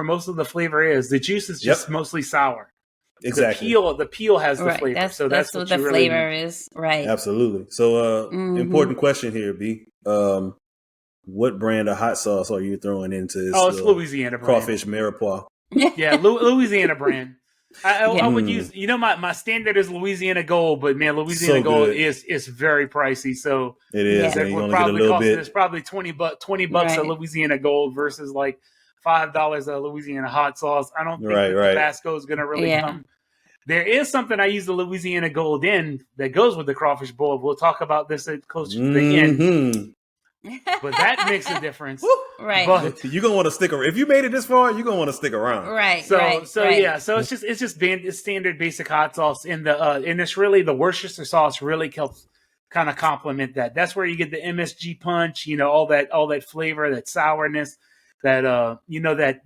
most of the flavor is. The juice is just mostly sour. Exactly. The peel has the flavor. That's what the flavor is. Right. Absolutely. So important question here, B. What brand of hot sauce are you throwing into this? Oh, it's Louisiana brand. Crawfish Mirepoix. Yeah, Louisiana brand. I would use, my standard is Louisiana Gold, but man, Louisiana Gold is very pricey. So it is. It would probably cost us probably $20 of Louisiana Gold versus like $5 of Louisiana hot sauce. I don't think Tabasco is going to really come. There is something I use the Louisiana Gold in that goes with the crawfish boil. We'll talk about this closer to the end. But that makes a difference. Right. But you're going to want to stick around. If you made it this far, you're going to want to stick around. Right. So it's just standard basic hot sauce and it's really the Worcestershire sauce really helps kind of complement that. That's where you get the MSG punch, all that flavor, that sourness, that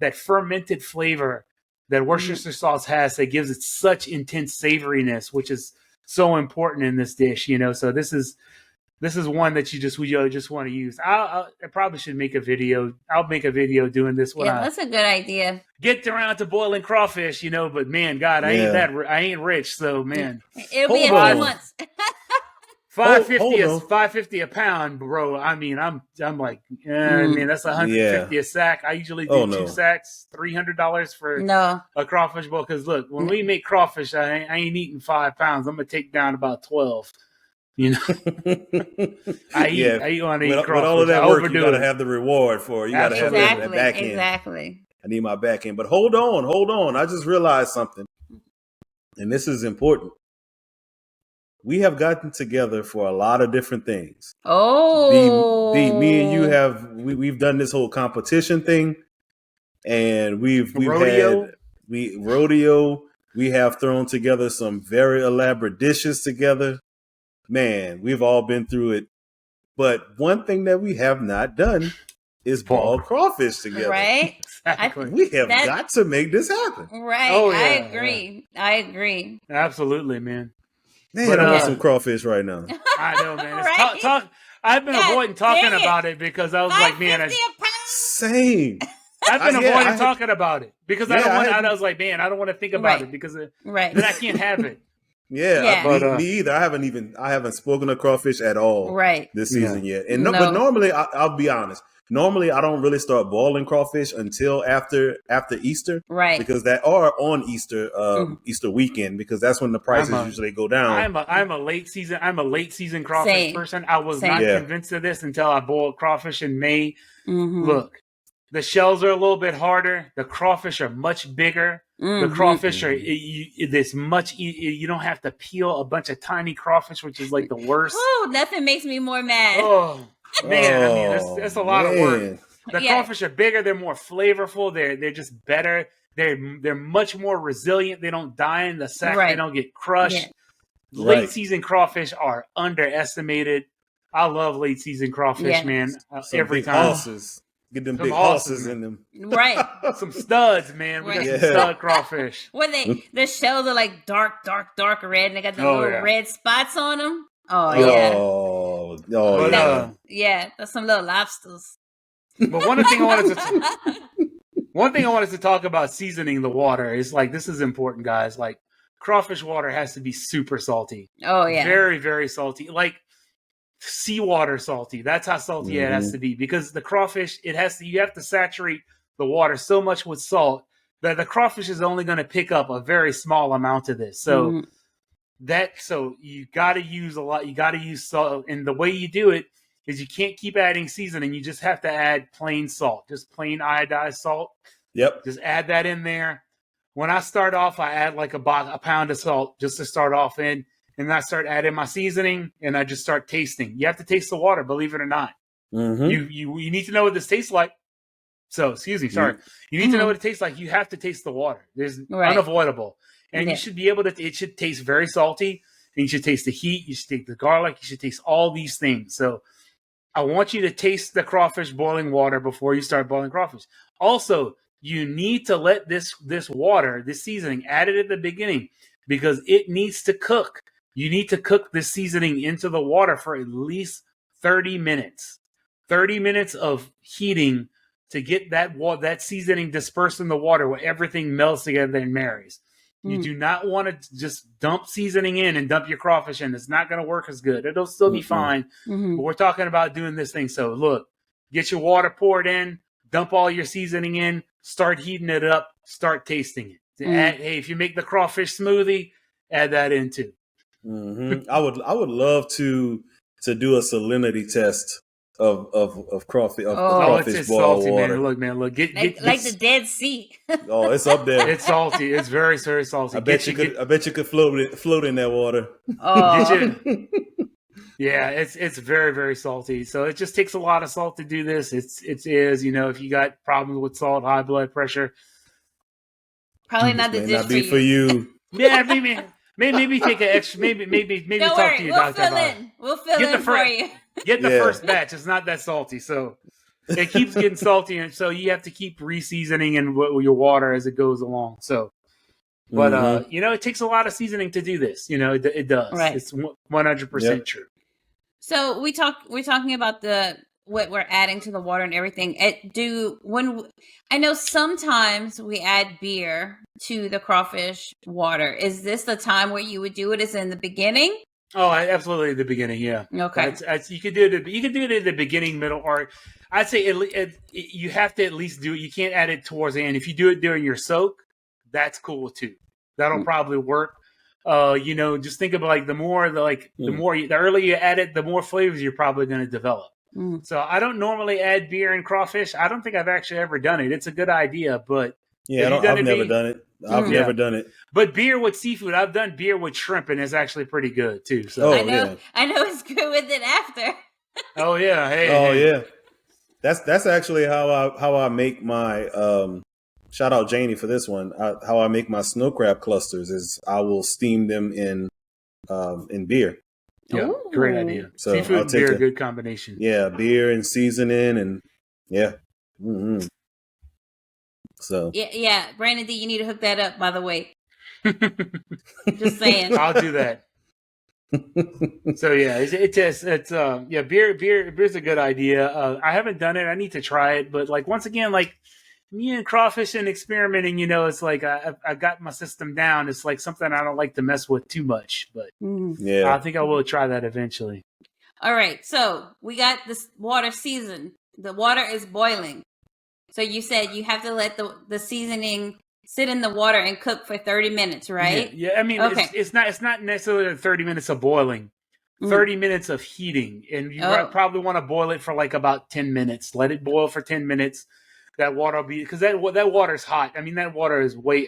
that fermented flavor that Worcestershire sauce has that gives it such intense savoriness, which is so important in this dish, So this is one that you just want to use. I probably should make a video. I'll make a video doing this one. Yeah, that's a good idea. Get around to boiling crawfish, But man, God, I ain't rich, so man, it'll be a few months. $5.50 a pound, bro. I mean, I'm like, man, that's $150 a sack. I usually do 2 sacks, $300 for a crawfish bowl. Because look, when we make crawfish, I ain't eating 5 pounds. I'm gonna take down about 12. I eat crawfish. With all of that work, you gotta have the reward for it. You gotta have that back end. Exactly. I need my back end. But hold on. I just realized something, and this is important. We have gotten together for a lot of different things. Oh, me and you we've done this whole competition thing, and we've rodeo. We have thrown together some very elaborate dishes together. Man, we've all been through it. But one thing that we have not done is boil crawfish together. Right? Exactly. We have got to make this happen. Right. Oh, yeah, I agree. Absolutely, man. Man, I want some crawfish right now. I know, man. I've been avoiding talking about it because I was like, man, same. I've been avoiding talking about it because I was like, man, I don't want to think about it because then I can't have it. Me either. I haven't spoken of crawfish at all this season yet. And but normally, I'll be honest. Normally, I don't really start boiling crawfish until after Easter, right? Because that are on Easter Easter weekend, because that's when the prices usually go down. I'm a late season crawfish person. I was not convinced of this until I boiled crawfish in May. Look, The shells are a little bit harder. The crawfish are much bigger. The crawfish are this much. You don't have to peel a bunch of tiny crawfish, which is like the worst. Oh, nothing makes me more mad. Oh man, I mean that's a lot of work. The crawfish are bigger. They're more flavorful. They're just better. They're much more resilient. They don't die in the sack. Right. They don't get crushed. Yeah. Late season crawfish are underestimated. I love late season crawfish, man. Every time. Horses. Get them big horses in them. Right. Some studs, man. We got some stud crawfish. When the shells are like dark red, and they got the little red spots on them. Oh, yeah. Yeah. Yeah, that's some little lobsters. But one thing I wanted to talk about seasoning the water is like, this is important, guys. Like, crawfish water has to be super salty. Oh, yeah. Very, very salty. Like, seawater salty. That's how salty it has to be, because the crawfish, you have to saturate the water so much with salt that the crawfish is only going to pick up a very small amount of this. So so you got to use a lot. You got to use salt, and the way you do it is you can't keep adding seasoning. You just have to add plain salt, just plain iodized salt. Yep. Just add that in there. When I start off, I add like a pound of salt just to start off in. And I start adding my seasoning, and I just start tasting. You have to taste the water, believe it or not. You need to know what this tastes like. So, excuse me, sorry. You need to know what it tastes like. You have to taste the water. There's unavoidable. And you should be able to, it should taste very salty. And you should taste the heat. You should taste the garlic. You should taste all these things. So I want you to taste the crawfish boiling water before you start boiling crawfish. Also, you need to let this water, this seasoning, add it at the beginning, because it needs to cook. You need to cook this seasoning into the water for at least 30 minutes. 30 minutes of heating to get that seasoning dispersed in the water where everything melts together and marries. You do not want to just dump seasoning in and dump your crawfish in. It's not going to work as good. It'll still be fine. But we're talking about doing this thing. So look, get your water poured in, dump all your seasoning in, start heating it up, start tasting it. Hey, if you make the crawfish smoothie, add that in too. I would love to do a salinity test of crawfish crawfish boiled salty, water. Man, look, get like the Dead Sea. Oh, it's up there. It's salty. It's very, very salty. I bet you could float in that water. Oh. Yeah, it's very, very salty. So it just takes a lot of salt to do this. It is, if you got problems with salt, high blood pressure, probably not the dish for you. Yeah, maybe take an extra. Maybe Don't talk worry, to your doctor. We'll fill in for you. Get the first batch. It's not that salty, so it keeps getting salty, and so you have to keep re-seasoning in your water as it goes along. So, but it takes a lot of seasoning to do this. It does. Right. It's 100% true. So we're talking about what we're adding to the water and everything. I know sometimes we add beer to the crawfish water. Is this the time where you would do it? Is it in the beginning? Oh, absolutely, at the beginning, yeah. Okay. You could do it. You could do it at the beginning, middle, or I'd say you have to at least do it. You can't add it towards the end. If you do it during your soak, that's cool too. That'll probably work. Just think of like the earlier you add it, the more flavors you're probably going to develop. So I don't normally add beer in crawfish. I don't think I've actually ever done it. It's a good idea, but I've never done it. I've never done it. But beer with seafood, I've done beer with shrimp, and it's actually pretty good too. So I know it's good with it after. Oh yeah, yeah. That's actually how I make my shout out Janie for this one. How I make my snow crab clusters is I will steam them in beer. Yeah, Ooh. Great idea. So seafood and beer, good combination. Yeah, beer and seasoning and yeah. So yeah, Brandon D, you need to hook that up. By the way, just saying. I'll do that. So yeah, beer's a good idea. I haven't done it. I need to try it, but like once again, like me and crawfish and experimenting, it's like I got my system down. It's like something I don't like to mess with too much, but yeah, I think I will try that eventually. All right, so we got this water seasoned. The water is boiling. So you said you have to let the seasoning sit in the water and cook for 30 minutes, right? Yeah. I mean, it's not necessarily 30 minutes of boiling. 30 minutes of heating, and you probably want to boil it for like about 10 minutes. Let it boil for 10 minutes. that water will be, because that water is hot. I mean, that water is way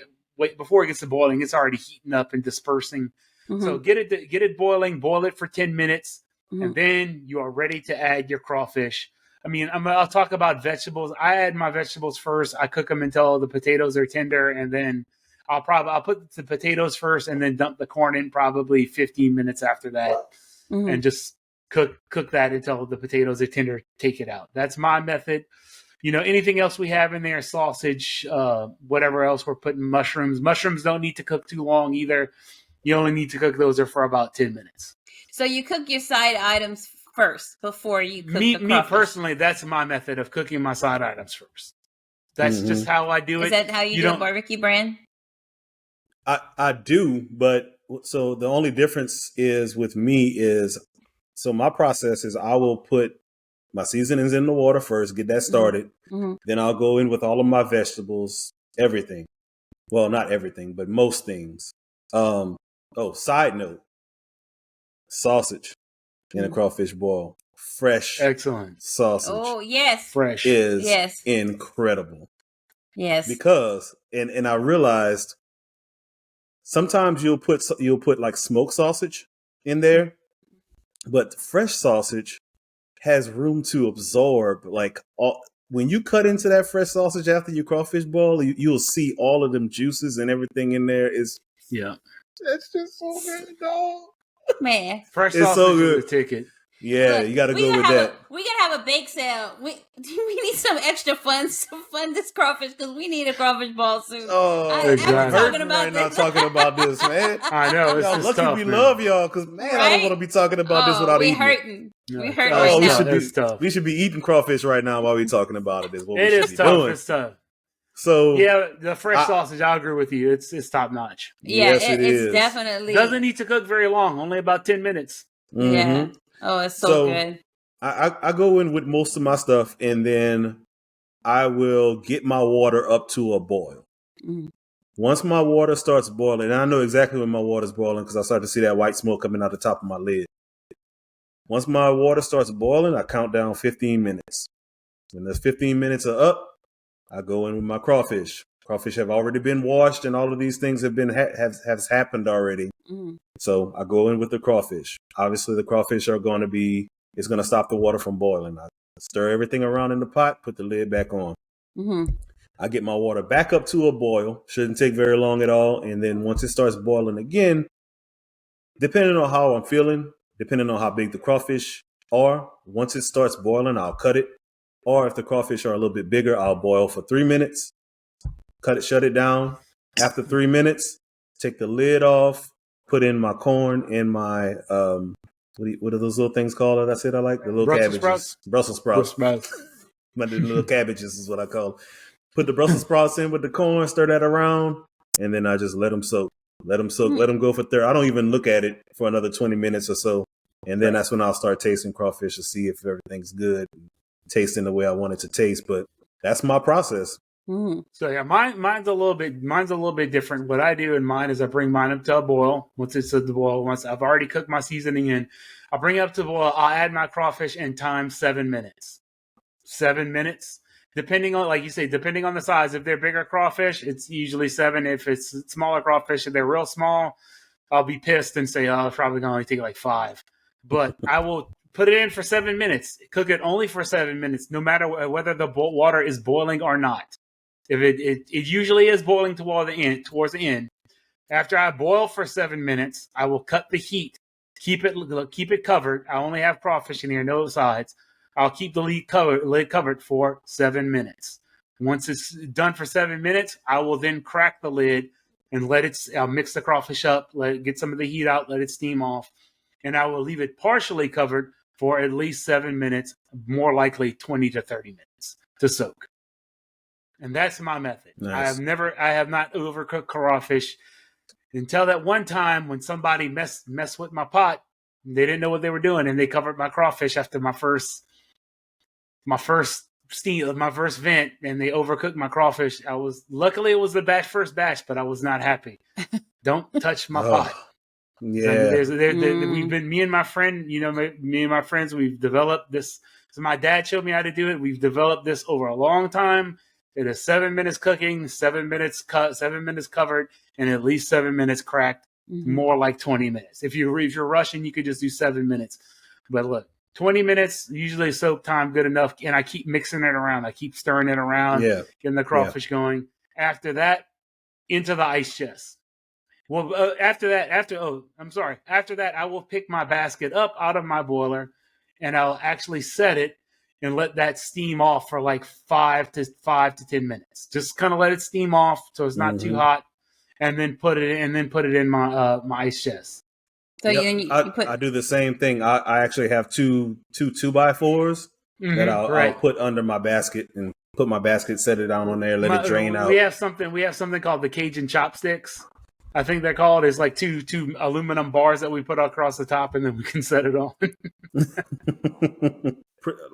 before it gets to boiling, it's already heating up and dispersing. Mm-hmm. So get it boiling, boil it for 10 minutes, Mm-hmm. and then you are ready to add your crawfish. I mean, I'll talk about vegetables. I add my vegetables first. I cook them until the potatoes are tender, and then I'll put the potatoes first, and then dump the corn in probably 15 minutes after that, Mm-hmm. and just cook that until the potatoes are tender. Take it out. That's my method. Anything else we have in there, sausage, whatever else we're putting, mushrooms. Mushrooms don't need to cook too long either. You only need to cook those for about 10 minutes. So you cook your side items first before you cook the crawfish. Me personally, that's my method of cooking my side items first. That's just how I do it. Is that how you do it, barbecue brand? I do, but so the only difference is with me is, so my process is I will put my seasonings in the water first, get that started. Mm-hmm. Then I'll go in with all of my vegetables, everything. Well, not everything, but most things. Side note, sausage in a crawfish boil. Fresh. Excellent. Sausage. Oh, yes. Fresh. Is incredible. Yes. Because, and I realized sometimes you'll put like smoked sausage in there, but fresh sausage has room to absorb when you cut into that fresh sausage after your crawfish boil, you'll see all of them juices and everything in there. That's just so good, dog. Man, fresh sausage so good. Is a ticket. Yeah, look, you got to go with that. We can have a bake sale. We need some extra fun this crawfish, because we need a crawfish ball soon. Oh, exactly. Talking about not talking about this, man. I know. It's y'all just lucky tough, we man. love y'all, because man, I don't want to be talking about this without eating. Hurting. No, we hurting right now. We should be eating crawfish right now while we're talking about it. Is what it we is should tough. be doing. It's tough. So yeah, the fresh sausage, I agree with you. It's top notch. Yeah, yes, it's definitely doesn't need to cook very long. Only about 10 minutes. Mm-hmm. Yeah. Oh, it's so good. I go in with most of my stuff, and then I will get my water up to a boil. Mm. Once my water starts boiling, and I know exactly when my water's boiling because I start to see that white smoke coming out the top of my lid. Once my water starts boiling, I count down 15 minutes. When those 15 minutes are up, I go in with my crawfish. Crawfish have already been washed, and all of these things have happened already. Mm. So I go in with the crawfish. Obviously, the crawfish are going to it's going to stop the water from boiling. I stir everything around in the pot, put the lid back on. Mm-hmm. I get my water back up to a boil. Shouldn't take very long at all. And then once it starts boiling again, depending on how I'm feeling, depending on how big the crawfish are, once it starts boiling, I'll cut it. Or if the crawfish are a little bit bigger, I'll boil for 3 minutes, shut it down. After 3 minutes, take the lid off, put in my corn and my, what are those little things called that I said I like? The little Brussels cabbages. Brussels sprouts. But the little cabbages is what I call them. Put the Brussels sprouts in with the corn, stir that around, and then I just let them soak. Let them go for 30. I don't even look at it for another 20 minutes or so. And then that's when I'll start tasting crawfish to see if everything's good, tasting the way I want it to taste. But that's my process. Mm. So yeah, mine's a little bit different. What I do in mine is I bring mine up to a boil. Once it's at the boil, once I've already cooked my seasoning in, I'll bring it up to the boil. I'll add my crawfish in time 7 minutes. 7 minutes. Depending on, like you say, depending on the size. If they're bigger crawfish, it's usually 7. If it's smaller crawfish, if they're real small, I'll be pissed and say, it's probably going to only take like 5. But I will put it in for 7 minutes. Cook it only for 7 minutes, no matter whether the water is boiling or not. If it usually is boiling towards the end. After I boil for 7 minutes, I will cut the heat. Keep it covered. I only have crawfish in here, no sides. I'll keep the lid covered for 7 minutes. Once it's done for 7 minutes, I will then crack the lid and I'll mix the crawfish up, let it get some of the heat out, let it steam off, and I will leave it partially covered for at least 7 minutes, more likely 20 to 30 minutes to soak. And that's my method. Nice. I have not overcooked crawfish until that one time when somebody messed with my pot. They didn't know what they were doing, and they covered my crawfish after my first vent, and they overcooked my crawfish. Luckily it was the first batch, but I was not happy. Don't touch my pot. Yeah. We've been, me and my friend, me and my friends, we've developed this. So my dad showed me how to do it. We've developed this over a long time. It is 7 minutes cooking, 7 minutes cut, 7 minutes covered, and at least 7 minutes cracked. More like 20 minutes. If you're rushing, you could just do 7 minutes. But look, 20 minutes, usually soak time good enough. And I keep mixing it around. I keep stirring it around, getting the crawfish going. After that, into the ice chest. Well, after that, I will pick my basket up out of my boiler, and I'll actually set it and let that steam off for like 5 to 10 minutes. Just kind of let it steam off so it's not too hot, and then put it in my my ice chest. So I do the same thing. I actually have two 2x4s that I'll put under my basket and put my basket, set it down on there, let it drain out. We have something called the Cajun chopsticks. I think they're called. It's like two aluminum bars that we put across the top, and then we can set it on.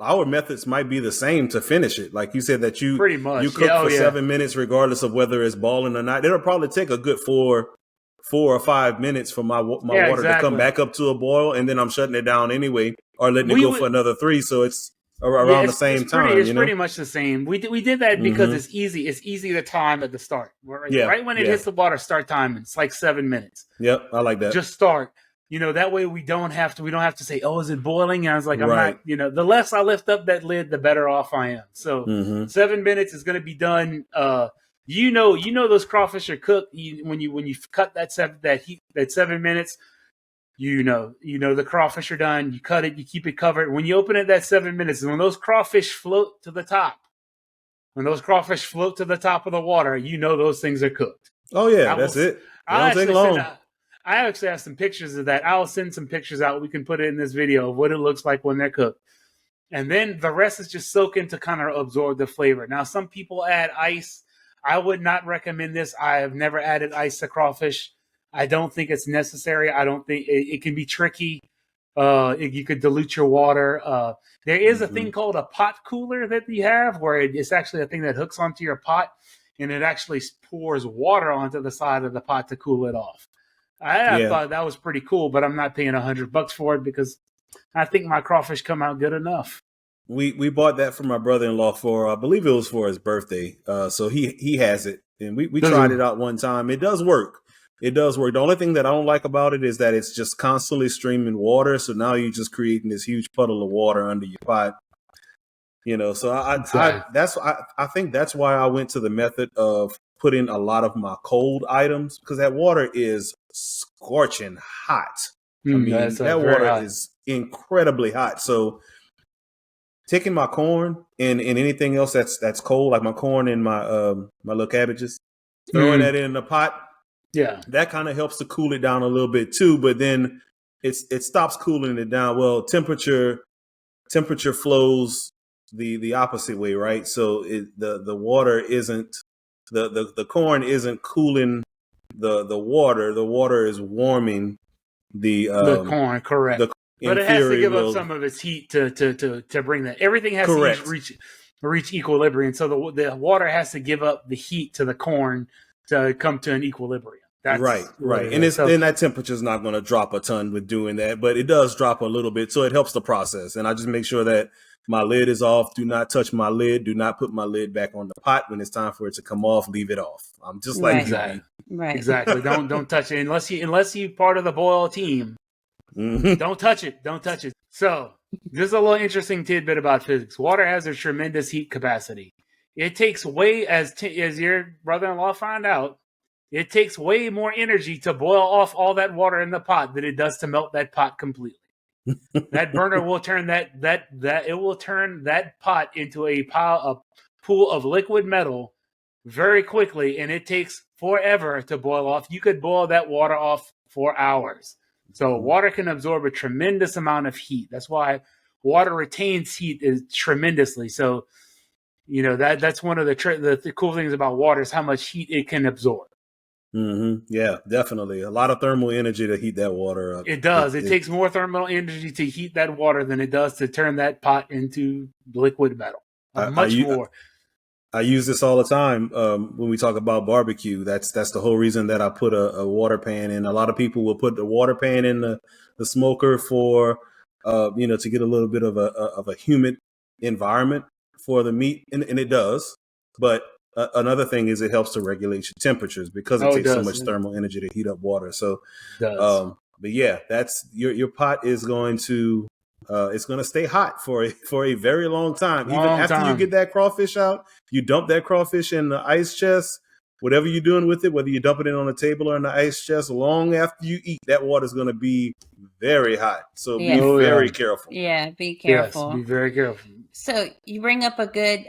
Our methods might be the same to finish it. Like you said, that you pretty much you cook for 7 minutes, regardless of whether it's boiling or not. It'll probably take a good 4 or 5 minutes for my water to come back up to a boil, and then I'm shutting it down anyway, or letting it go for another 3. So it's around the same time. It's pretty much the same. We did that because it's easy. It's easy to time at the start. Right when it hits the water, start timing. It's like 7 minutes. Yep, I like that. Just start. That way we don't have to say, oh, is it boiling? And I was like, I'm not, the less I lift up that lid, the better off I am. So 7 minutes is going to be done. Those crawfish are cooked when you cut that 7 minutes. The crawfish are done. You cut it, you keep it covered. When you open it, that 7 minutes, and when those crawfish float to the top, of the water, those things are cooked. Oh yeah, that's it. It don't take long. I actually have some pictures of that. I'll send some pictures out. We can put it in this video of what it looks like when they're cooked. And then the rest is just soaking to kind of absorb the flavor. Now, some people add ice. I would not recommend this. I have never added ice to crawfish. I don't think it's necessary. I don't think it can be tricky. You could dilute your water. There is a thing called a pot cooler that you have where it's actually a thing that hooks onto your pot, and it actually pours water onto the side of the pot to cool it off. I thought that was pretty cool, but I'm not paying $100 for it because I think my crawfish come out good enough. We bought that for my brother-in-law for, I believe it was for his birthday. So he has it, and we tried it out one time. It does work. It does work. The only thing that I don't like about it is that it's just constantly streaming water. So now you're just creating this huge puddle of water under your pot. So I think that's why I went to the method of putting a lot of my cold items, because that water is scorching hot. That water is incredibly hot. So taking my corn and anything else that's cold, like my corn and my little cabbages, throwing that in the pot, that kind of helps to cool it down a little bit too. But then it stops cooling it down. Well, temperature flows the opposite way, right? So the water isn't the corn isn't cooling the water. The water is warming the corn, correct. But it has to give up some of its heat to bring that. Everything has to reach equilibrium. So the water has to give up the heat to the corn to come to an equilibrium. That's right. And then that temperature is not going to drop a ton with doing that, but it does drop a little bit. So it helps the process. And I just make sure that my lid is off. Do not touch my lid. Do not put my lid back on the pot. When it's time for it to come off, leave it off. I'm just like exactly. Right. Exactly. Don't touch it unless you part of the boil team. Don't touch it. Don't touch it. So this is a little interesting tidbit about physics. Water has a tremendous heat capacity. It takes as your brother-in-law found out, it takes way more energy to boil off all that water in the pot than it does to melt that pot completely. That burner will turn that pot into a pool of liquid metal very quickly, and it takes forever to boil off. You could boil that water off for hours. So water can absorb a tremendous amount of heat. That's why water retains heat tremendously. So, that's one of the cool things about water is how much heat it can absorb. Yeah, definitely. A lot of thermal energy to heat that water up. It does. It takes more thermal energy to heat that water than it does to turn that pot into liquid metal. Much more. I use this all the time when we talk about barbecue. That's the whole reason that I put a water pan in. A lot of people will put the water pan in the smoker for, to get a little bit of a humid environment for the meat, and it does. But another thing is it helps to regulate your temperatures because it takes so much thermal energy to heat up water. So, but yeah, that's your pot is going to it's going to stay hot for a very long time. Even after you get that crawfish out, you dump that crawfish in the ice chest. Whatever you're doing with it, whether you dump it in on a table or in the ice chest, long after you eat, that water is going to be very hot. So be very careful. Yeah, be careful. Yes, be very careful. So you bring up a good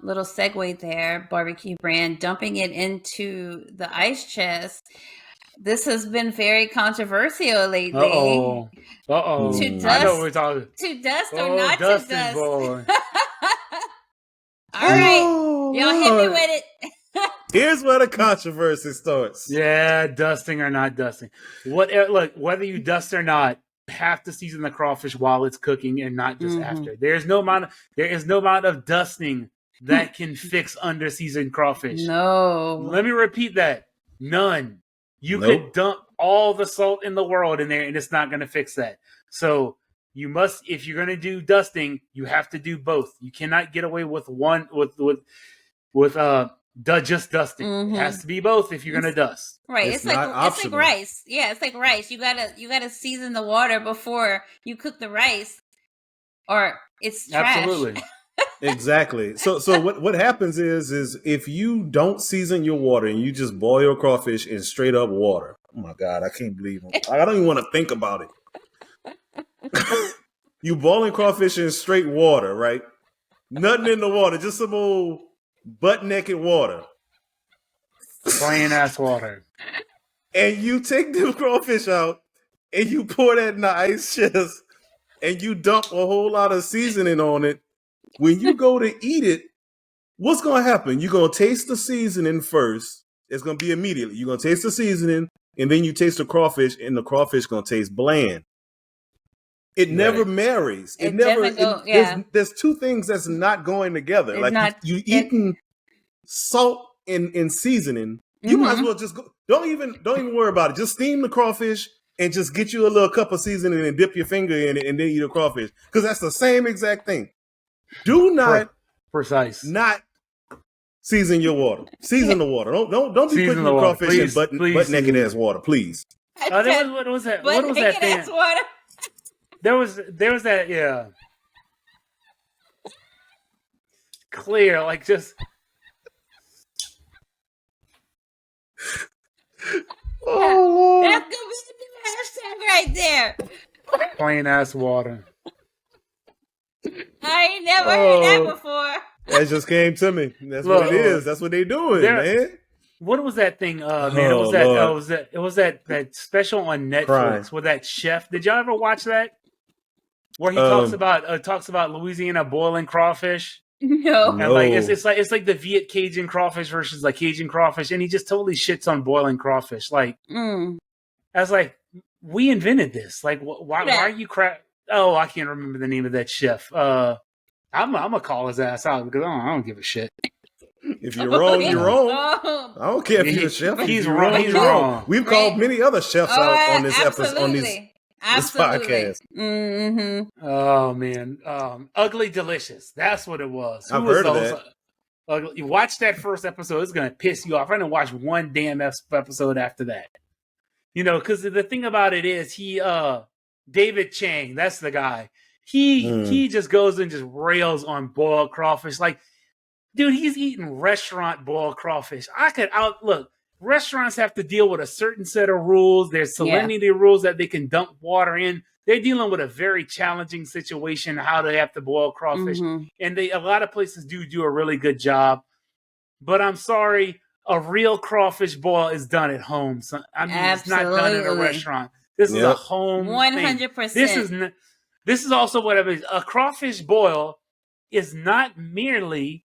little segue there, Barbecue Brand, dumping it into the ice chest. This has been very controversial lately. Uh-oh. To dust, I know what we're talking. To dust or not to dust? Boy. All right. Y'all hit me with it. Here's where the controversy starts. Yeah, dusting or not dusting. Look, whether you dust or not, you have to season the crawfish while it's cooking and not just after. There is no amount of dusting that can fix under-seasoned crawfish. No. Let me repeat that. None. You could dump all the salt in the world in there and it's not going to fix that. So you must, if you're going to do dusting, you have to do both. You cannot get away with one with just dusting. It has to be both if you're going to dust. Right. It's like rice. Yeah, it's like rice. You gotta season the water before you cook the rice, or it's trash. Absolutely. Exactly. So what happens is if you don't season your water and you just boil your crawfish in straight up water. Oh my God, I can't believe it. I don't even want to think about it. You boiling crawfish in straight water, right? Nothing in the water, just some old butt naked water. Plain ass water. And you take the crawfish out and you pour that in the ice chest and you dump a whole lot of seasoning on it. When you go to eat it, what's going to happen? You're going to taste the seasoning first. It's going to be immediately. You're going to taste the seasoning, and then you taste the crawfish, and the crawfish is going to taste bland. It never marries. There's two things that's not going together. It's like you eating salt and seasoning. You might as well just go. Don't even worry about it. Just steam the crawfish and just get you a little cup of seasoning and dip your finger in it, and then eat a crawfish, because that's the same exact thing. Do not not season your water. Season the water. Don't be putting your crawfish in butt naked ass water, please. What was that? What was that thing? Water. There was that, yeah. Clear, like just. Oh, that's gonna be the hashtag right there. Plain ass water. I ain't never heard that before. That just came to me. That's what it is. That's what they doing, man. What was that thing, man? It was that special on Netflix with that chef. Did y'all ever watch that? Where he talks about Louisiana boiling crawfish. No. And like it's like the Viet Cajun crawfish versus like Cajun crawfish, and he just totally shits on boiling crawfish. Like I was like, we invented this. Like why are you Oh, I can't remember the name of that chef. I'm gonna call his ass out because I don't give a shit. If you're wrong, you're wrong. I don't care if you're a chef. He's wrong. He's wrong. We've called many other chefs out on this episode, on this podcast. Mm-hmm. Oh man, Ugly Delicious. That's what it was. I've heard of that. You watch that first episode, it's gonna piss you off. I didn't watch one damn episode after that. You know, because the thing about it is David Chang, that's the guy. He just goes and just rails on boiled crawfish. Like, dude, he's eating restaurant boiled crawfish. Look, restaurants have to deal with a certain set of rules. There's salinity rules that they can dump water in. They're dealing with a very challenging situation, how they have to boil crawfish. And a lot of places do a really good job. But I'm sorry, a real crawfish boil is done at home. So, I mean, it's not done in a restaurant. This is a home 100%. This is also what it is. A crawfish boil is not merely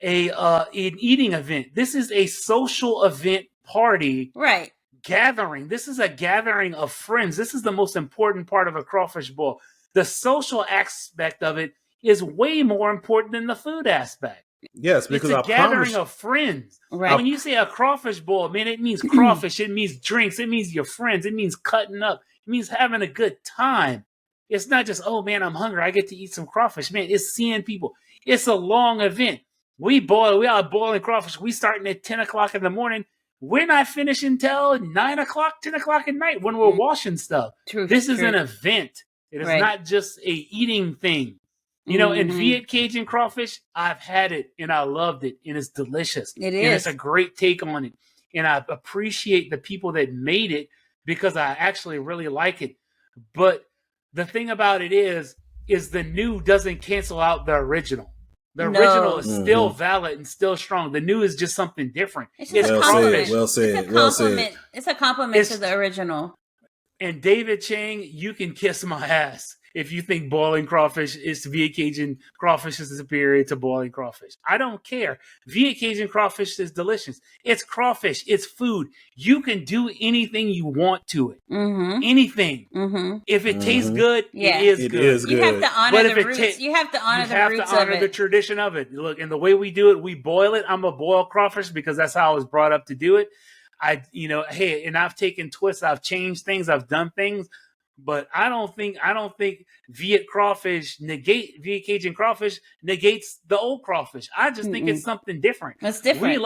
an eating event. This is a social event party. Right. Gathering. This is a gathering of friends. This is the most important part of a crawfish boil. The social aspect of it is way more important than the food aspect. Yes, because it's a gathering of friends. Right. When you say a crawfish boil, man, it means crawfish. It means drinks. It means your friends. It means cutting up. It means having a good time. It's not just, oh man, I'm hungry, I get to eat some crawfish. Man, it's seeing people. It's a long event. We are boiling crawfish. We starting at 10 o'clock in the morning. We're not finishing till 9 o'clock, 10 o'clock at night when we're washing stuff. True. This is an event. It is not just a eating thing. You know, and Viet Cajun crawfish, I've had it and I loved it and it's delicious. It is. And it's a great take on it. And I appreciate the people that made it because I actually really like it. But the thing about it is the new doesn't cancel out the original. The original is still valid and still strong. The new is just something different. It's well compliment. said. Well said. Well said. It's a compliment to the original. And David Chang, you can kiss my ass if you think boiling crawfish is Viet Cajun crawfish is superior to boiling crawfish. I don't care. Viet Cajun crawfish is delicious. It's crawfish. It's food. You can do anything you want to it. Anything. If it tastes good, it is good. You have to honor the roots. You have to honor the roots of it. You have to honor the tradition of it. Look, and the way we do it, we boil it. I'm a boiled crawfish because that's how I was brought up to do it. And I've taken twists. I've changed things. I've done things. But I don't think Viet Cajun crawfish negates the old crawfish. I just think it's something different. It's different.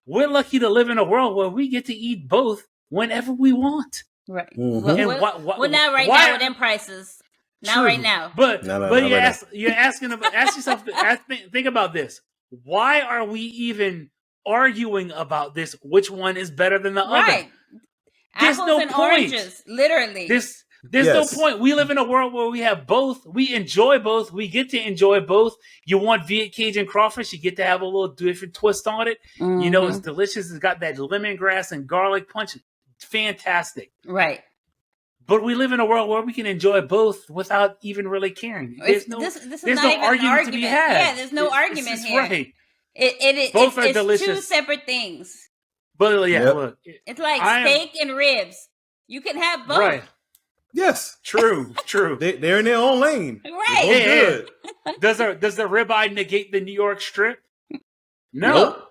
We're lucky to live in a world where we get to eat both whenever we want. Right. Well, not right now with them prices. Not right now. But you're asking about. Ask yourself. Think about this. Why are we even arguing about this? Which one is better than the other? There's Apples and oranges, literally. There's no point. We live in a world where we have both. We enjoy both. We get to enjoy both. You want Viet Cajun crawfish, you get to have a little different twist on it. You know, it's delicious. It's got that lemongrass and garlic punch. It's fantastic. Right. But we live in a world where we can enjoy both without even really caring. There's no argument to be had. Yeah, there's no argument here. Right. Both are delicious. Two separate things. But look. It's like steak and ribs. You can have both. Right. Yes, true. They're in their own lane. Right. Does the ribeye negate the New York strip? No. Nope.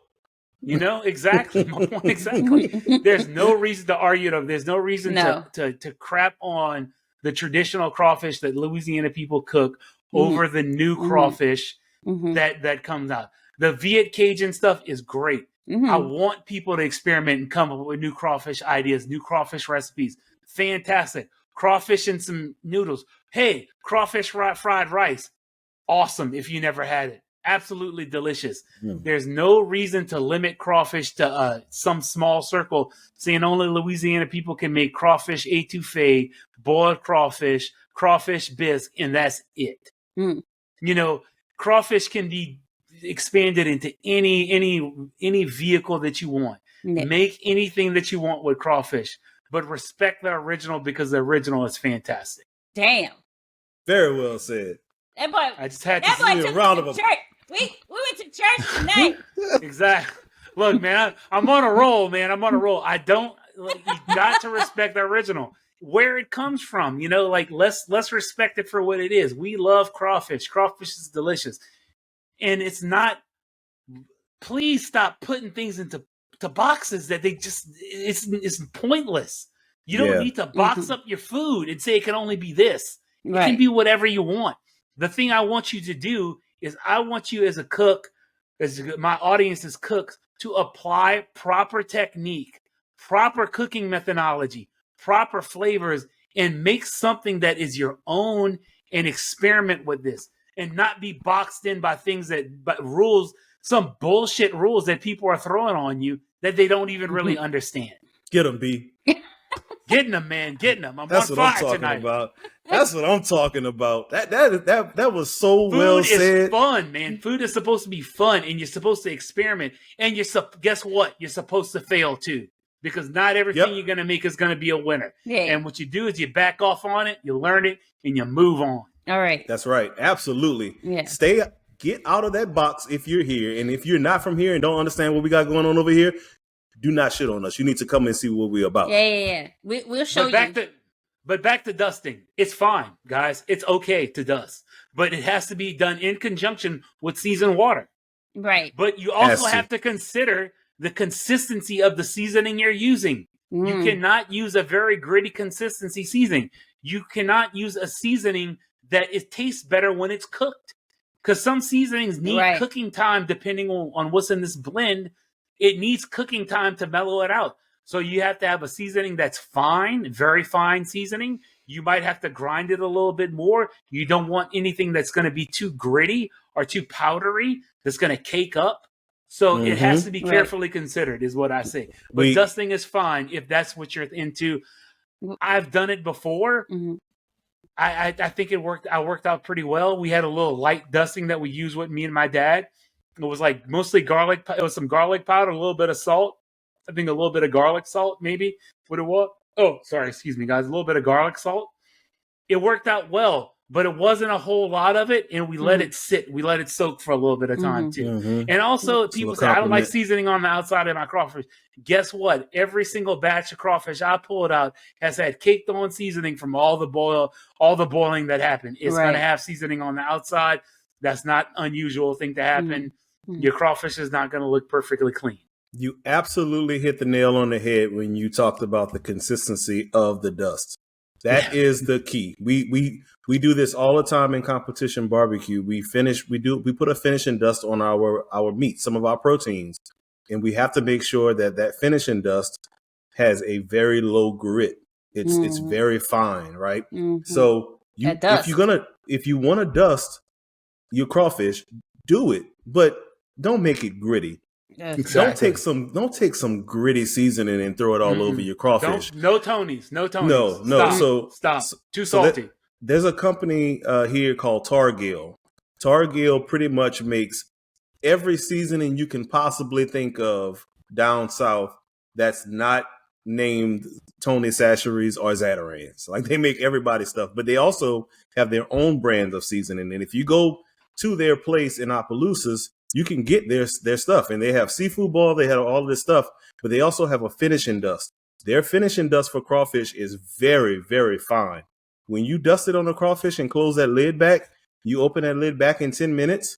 You know, exactly. My point exactly. There's no reason to argue them. There's no reason to crap on the traditional crawfish that Louisiana people cook over the new crawfish that comes out. The Viet Cajun stuff is great. I want people to experiment and come up with new crawfish ideas, new crawfish recipes. Fantastic. Crawfish and some noodles. Hey, crawfish fried rice. Awesome if you never had it. Absolutely delicious. There's no reason to limit crawfish to some small circle, saying only Louisiana people can make crawfish etouffee, boiled crawfish bisque, and that's it. You know, crawfish can be expanded into any vehicle that you want. Make anything that you want with crawfish. But respect the original because the original is fantastic. Damn. Very well said. That boy, I just had to took round of church. We went to church tonight. Exactly. Look, man, I'm on a roll, man. I'm on a roll. You got to respect the original. Where it comes from, you know, like let's respect it for what it is. We love crawfish. Crawfish is delicious. And it's not, please stop putting things into boxes that it's pointless. You don't need to box up your food and say it can only be this. It can be whatever you want. The thing I want you to do is I want you as a cook, as my audience as cooks, to apply proper technique, proper cooking methodology, proper flavors, and make something that is your own and experiment with this and not be boxed in by things but rules, some bullshit rules that people are throwing on you that they don't even really understand. Get them, B. Getting them, man. Getting them. That's what I'm talking about. That's what I'm talking about. That was so well said. Food is fun, man. Food is supposed to be fun, and you're supposed to experiment. And guess what? You're supposed to fail too, because not everything you're going to make is going to be a winner. Yeah. And what you do is you back off on it, you learn it, and you move on. All right. That's right. Absolutely. Yeah. Get out of that box if you're here. And if you're not from here and don't understand what we got going on over here, do not shit on us. You need to come and see what we're about. Yeah. We'll show you. But back to dusting. It's fine, guys. It's okay to dust. But it has to be done in conjunction with seasoned water. Right. But you also have to consider the consistency of the seasoning you're using. You cannot use a very gritty consistency seasoning. You cannot use a seasoning that it tastes better when it's cooked. Because some seasonings need cooking time depending on what's in this blend. It needs cooking time to mellow it out. So you have to have a seasoning that's fine, very fine seasoning. You might have to grind it a little bit more. You don't want anything that's going to be too gritty or too powdery that's going to cake up. So it has to be carefully considered, is what I say. But dusting is fine if that's what you're into. I've done it before. I think it worked. I worked out pretty well. We had a little light dusting that we used with me and my dad. It was like mostly garlic. It was some garlic powder, a little bit of salt. I think a little bit of garlic salt, maybe. What it was? Oh, sorry. Excuse me, guys. A little bit of garlic salt. It worked out well, but it wasn't a whole lot of it, and we let it sit. We let it soak for a little bit of time, too. And also, people say, I don't like seasoning on the outside of my crawfish. Guess what? Every single batch of crawfish I pulled out has had caked on seasoning from all the boiling that happened. It's going to have seasoning on the outside. That's not unusual thing to happen. Your crawfish is not going to look perfectly clean. You absolutely hit the nail on the head when you talked about the consistency of the dust. That is the key. We do this all the time in competition barbecue. We put a finishing dust on our meat, some of our proteins, and we have to make sure that finishing dust has a very low grit. It's very fine, right? So if you want to dust your crawfish, do it, but don't make it gritty. Exactly. Don't take some gritty seasoning and throw it all over your crawfish. No Tonys. No. Stop. Too salty. There's a company here called Targill. Targill pretty much makes every seasoning you can possibly think of down south that's not named Tony Chachere's or Zatarain's. Like, they make everybody's stuff, but they also have their own brand of seasoning. And if you go to their place in Opelousas, you can get their stuff, and they have seafood boil. They have all of this stuff, but they also have a finishing dust. Their finishing dust for crawfish is very, very fine. When you dust it on the crawfish and close that lid back, you open that lid back in 10 minutes,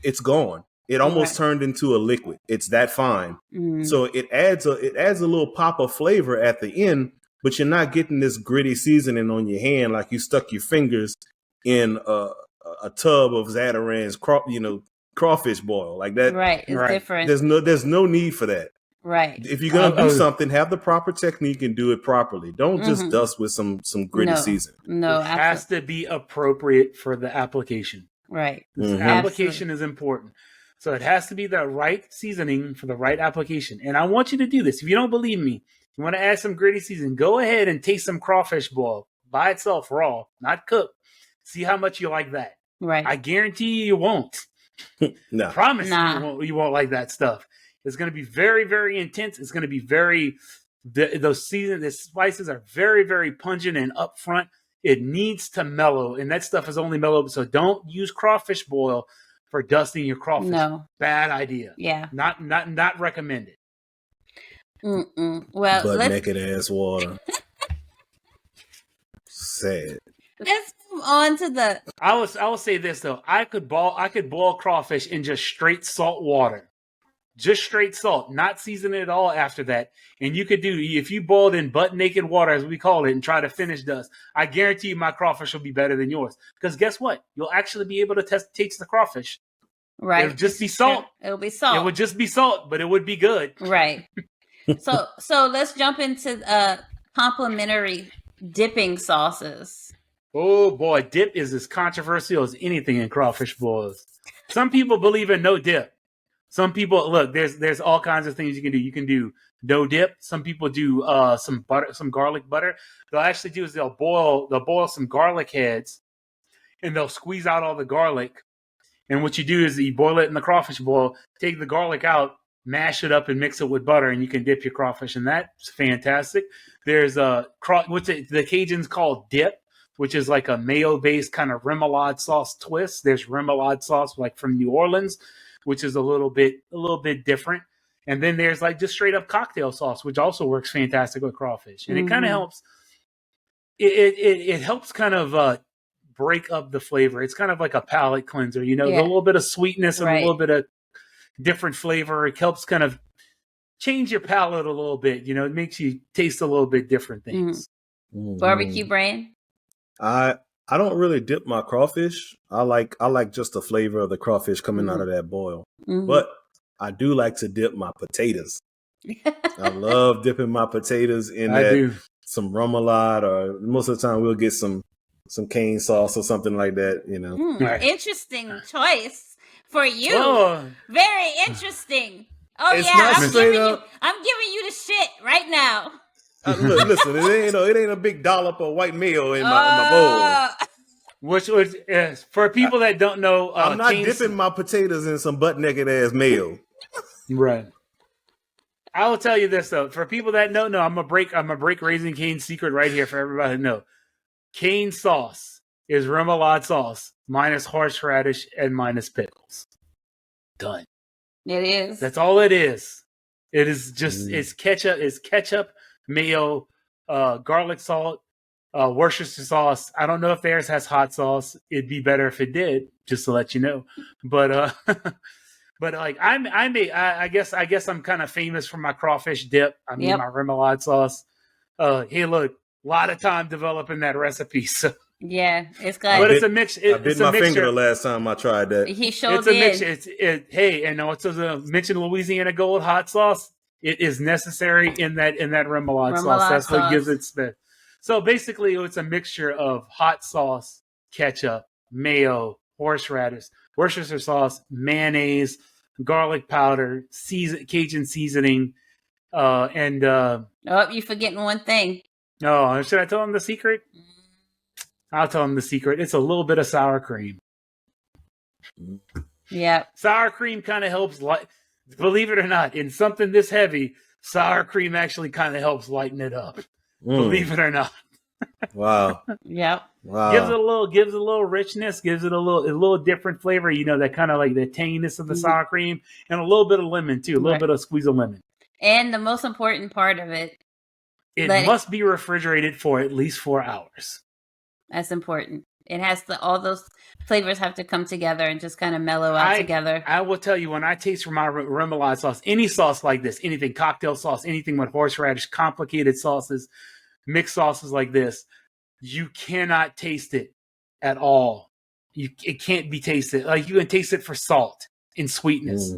it's gone. It almost turned into a liquid. It's that fine. So it adds a little pop of flavor at the end, but you're not getting this gritty seasoning on your hand like you stuck your fingers in a tub of Zatarain's crawfish boil like that. It's different. There's no need for that. If you're gonna do something, have the proper technique and do it properly. Don't just dust with some gritty seasoning. No, it has to be appropriate for the application. Application is important. So it has to be the right seasoning for the right application. And I want you to do this. If you don't believe me, you want to add some gritty seasoning, go ahead and taste some crawfish boil by itself, raw, not cooked. See how much you like that. I guarantee you won't. No. Promise you won't like that stuff. It's going to be very, very intense. It's going to be the spices are very, very pungent and upfront. It needs to mellow, and that stuff is only mellow. So don't use crawfish boil for dusting your crawfish. No. Bad idea. Yeah. Not recommended. Well, butt naked ass water. Sad. Let's move on to the. I will say this though. I could boil crawfish in just straight salt water. Just straight salt, not season it at all after that. And you could do, if you boiled in butt naked water, as we call it, and try to finish dust, I guarantee you my crawfish will be better than yours. Because guess what? You'll actually be able to taste the crawfish. It'll just be salt. It'll be salt. It would just be salt, but it would be good. So let's jump into complimentary dipping sauces. Oh boy, dip is as controversial as anything in crawfish boils. Some people believe in no dip. Some people, look, there's all kinds of things you can do. You can do no dip. Some people do some garlic butter. They'll actually do is they'll boil some garlic heads, and they'll squeeze out all the garlic. And what you do is you boil it in the crawfish boil, take the garlic out, mash it up, and mix it with butter, and you can dip your crawfish in that. It's fantastic. There's the Cajuns call dip, which is like a mayo-based kind of remoulade sauce twist. There's remoulade sauce like from New Orleans, which is a little bit different. And then there's like just straight up cocktail sauce, which also works fantastic with crawfish. And it kind of helps. It helps kind of break up the flavor. It's kind of like a palate cleanser, a little bit of sweetness and a little bit of different flavor. It helps kind of change your palate a little bit. It makes you taste a little bit different things. Barbecue brand. I don't really dip my crawfish. I like just the flavor of the crawfish coming out of that boil. But I do like to dip my potatoes. I love dipping my potatoes in some remoulade, or most of the time we'll get some cane sauce or something like that, you know. Right. Interesting choice for you. Oh. Very interesting. Oh, it's I'm giving you the shit right now. Look, listen, it ain't a big dollop of white mayo in my bowl. Which is for people that don't know, I'm not dipping my potatoes in some butt naked ass mayo. Right. I will tell you this though, for people that don't know, I'm gonna break Raising Cane's secret right here for everybody to know. Cane sauce is remoulade sauce minus horseradish and minus pickles. Done. It is. That's all it is. It is just it's ketchup, mayo, garlic salt, Worcestershire sauce. I don't know if theirs has hot sauce. It'd be better if it did, just to let you know. But but like I guess I'm kind of famous for my crawfish dip. I mean my remoulade sauce. Hey, look, a lot of time developing that recipe. So yeah, it's good. But it's a mix. I bit my finger the last time I tried that. He showed it's a mix. Hey, and also mentioned Louisiana Gold hot sauce. It is necessary in that remoulade sauce. That's what gives it the. So basically, it's a mixture of hot sauce, ketchup, mayo, horseradish, Worcestershire sauce, mayonnaise, garlic powder, Cajun seasoning, and. Oh, you're forgetting one thing. Oh, should I tell him the secret? I'll tell him the secret. It's a little bit of sour cream. Yeah. Sour cream kind of helps, believe it or not, in something this heavy, sour cream actually kind of helps lighten it up. Believe it or not. Wow. Yep. Wow. Gives it a little richness, gives it a little different flavor, that kind of like the tanginess of the sour cream, and a little bit of lemon too, a little bit of squeeze of lemon. And the most important part of it. It must be refrigerated for at least 4 hours. That's important. It has to, all those flavors have to come together and just kind of mellow out together. I will tell you, when I taste my remoulade sauce, any sauce like this, anything, cocktail sauce, anything with horseradish, complicated sauces, mixed sauces like this, you cannot taste it at all. It can't be tasted. Like, you can taste it for salt and sweetness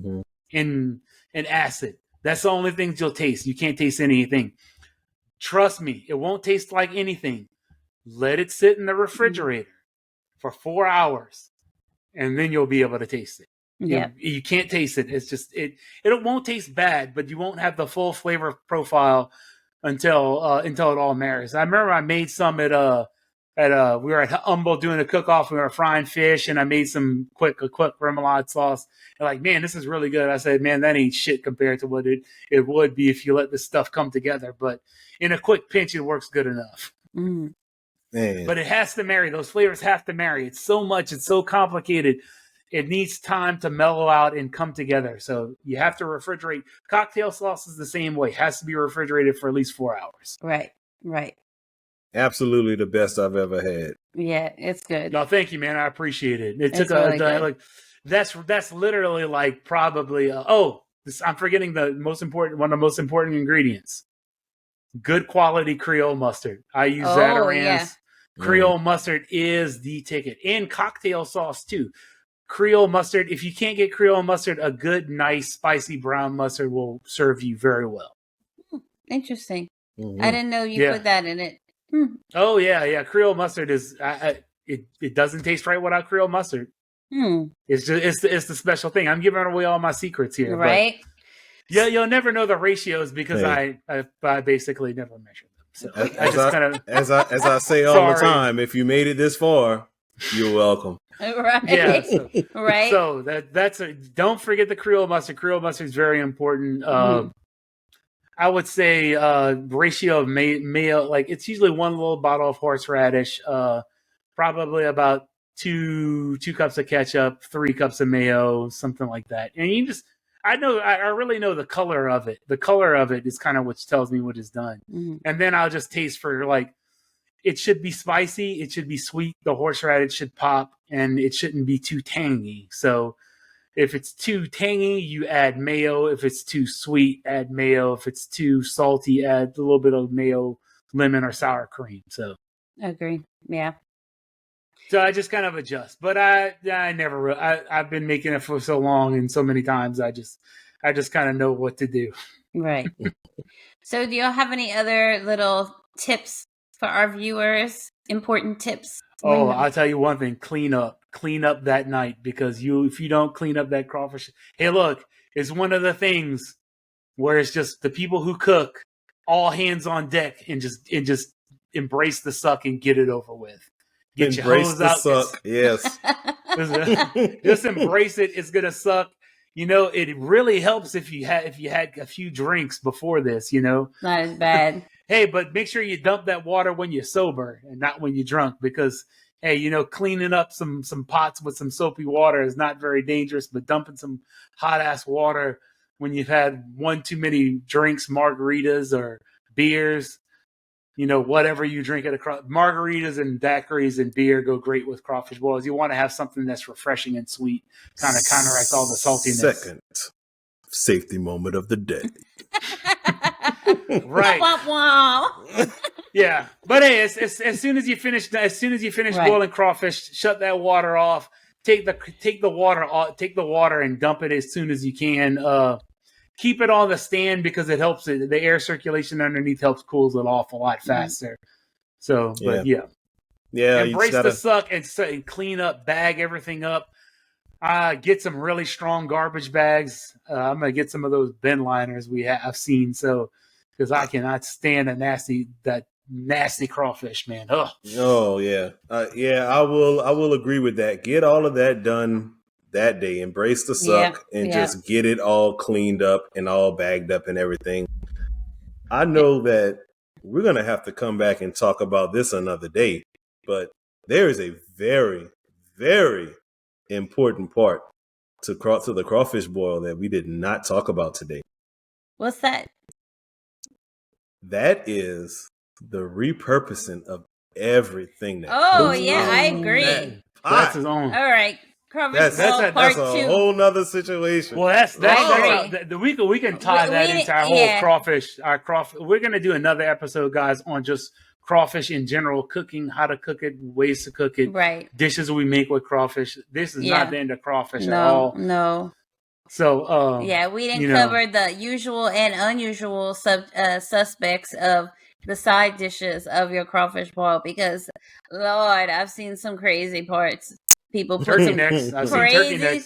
and acid. That's the only things you'll taste. You can't taste anything. Trust me, it won't taste like anything. Let it sit in the refrigerator for 4 hours, and then you'll be able to taste it. Yeah, you can't taste it. It's just it won't taste bad, but you won't have the full flavor profile until it all marries. I remember I made some at we were at Humboldt doing a cook-off. We were frying fish, and I made some quick remoulade sauce. And like, man, this is really good. I said, man, that ain't shit compared to what it would be if you let this stuff come together. But in a quick pinch, it works good enough. Mm. Man. But it has to marry. Those flavors have to marry. It's so much. It's so complicated. It needs time to mellow out and come together. So you have to refrigerate. Cocktail sauce is the same way. It has to be refrigerated for at least 4 hours. Right. Absolutely the best I've ever had. Yeah, it's good. No, thank you, man. I appreciate it. It took like that's literally like probably I'm forgetting one of the most important ingredients. Good quality Creole mustard. I use Zatarans. Yeah. Creole mustard is the ticket. And cocktail sauce too. Creole mustard. If you can't get Creole mustard, a good, nice, spicy brown mustard will serve you very well. Interesting. Mm-hmm. I didn't know you put that in it. Oh yeah. Creole mustard is it doesn't taste right without Creole mustard. It's just it's the special thing. I'm giving away all my secrets here, right? Yeah, you'll never know the ratios because I basically never measured them. So as I say all the time, if you made it this far, you're welcome. Right. Yeah. So, right. So don't forget the Creole mustard. Creole mustard is very important. I would say ratio of mayo, like it's usually one little bottle of horseradish, probably about two cups of ketchup, 3 cups of mayo, something like that. And you just, I really know the color of it. The color of it is kind of what tells me what is done. Mm-hmm. And then I'll just taste for like, it should be spicy, it should be sweet, the horseradish should pop, and it shouldn't be too tangy. So if it's too tangy, you add mayo. If it's too sweet, add mayo. If it's too salty, add a little bit of mayo, lemon, or sour cream. So agree. Yeah. So I just kind of adjust. But I never. I've been making it for so long and so many times. I just kind of know what to do. Right. So do y'all have any other little tips for our viewers? Important tips? Oh, I'll tell you one thing: clean up that night, because if you don't clean up that crawfish, hey, look, it's one of the things where it's just the people who cook, all hands on deck, and just embrace the suck and get it over with. Get Embrace your hose the out. suck. Yes. Just embrace it. It's gonna suck. It really helps if you had a few drinks before this. Not as bad. Hey, but make sure you dump that water when you're sober and not when you're drunk, because hey, cleaning up some pots with some soapy water is not very dangerous, but dumping some hot ass water when you've had one too many drinks, margaritas or beers, whatever you drink at margaritas and daiquiris and beer go great with crawfish boils. You want to have something that's refreshing and sweet, kind of counteract all the saltiness. Second safety moment of the day. Right. Yeah, but hey, as soon as you finish boiling crawfish, shut that water off. Take the water and dump it as soon as you can. Keep it on the stand because it helps the air circulation underneath helps cools it off a lot faster. So, but yeah, embrace the suck and clean up, bag everything up. Get some really strong garbage bags. I'm gonna get some of those bin liners I've seen. So, because I cannot stand that nasty crawfish, man. Ugh. Oh yeah, I will agree with that. Get all of that done that day. Embrace the suck and just get it all cleaned up and all bagged up and everything. I know that we're gonna have to come back and talk about this another day, but there is a very, very important part to the crawfish boil that we did not talk about today. What's that? That is the repurposing of everything. I agree. That's his own. All right, that's a whole nother situation. Well, we can tie that into our whole crawfish. Our crawfish. We're gonna do another episode, guys, on just crawfish in general, cooking, how to cook it, ways to cook it, right? Dishes we make with crawfish. This is not the end of crawfish at all. No. So we didn't cover the usual and unusual suspects of the side dishes of your crawfish boil, because Lord, I've seen some crazy parts. People put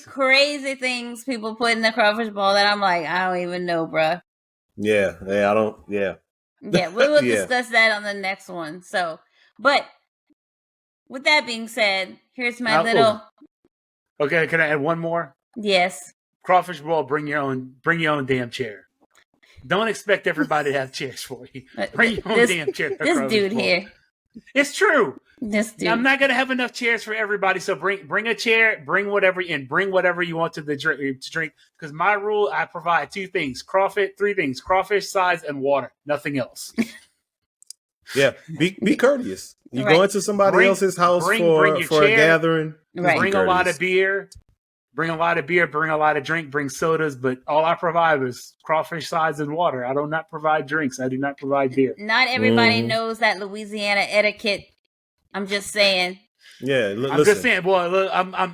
crazy things people put in the crawfish boil that I'm like, I don't even know, bruh. Yeah, I don't. Yeah, we will discuss that on the next one. So, but with that being said, here's my little. Okay, can I add one more? Yes. Crawfish boil. Bring your own damn chair. Don't expect everybody to have chairs for you. Bring your own damn chair. This dude here. It's true. This dude. I'm not gonna have enough chairs for everybody, so bring a chair, bring whatever you want to drink. Because my rule, I provide three things: crawfish, sides, and water. Nothing else. Yeah, be courteous. You go into somebody else's house for a gathering. Right. Bring a lot of beer. Bring a lot of drink, bring sodas, but all I provide is crawfish sides and water. I do not provide drinks. I do not provide beer. Not everybody knows that Louisiana etiquette. I'm just saying. Yeah, I'm just saying. Boy, look, I'm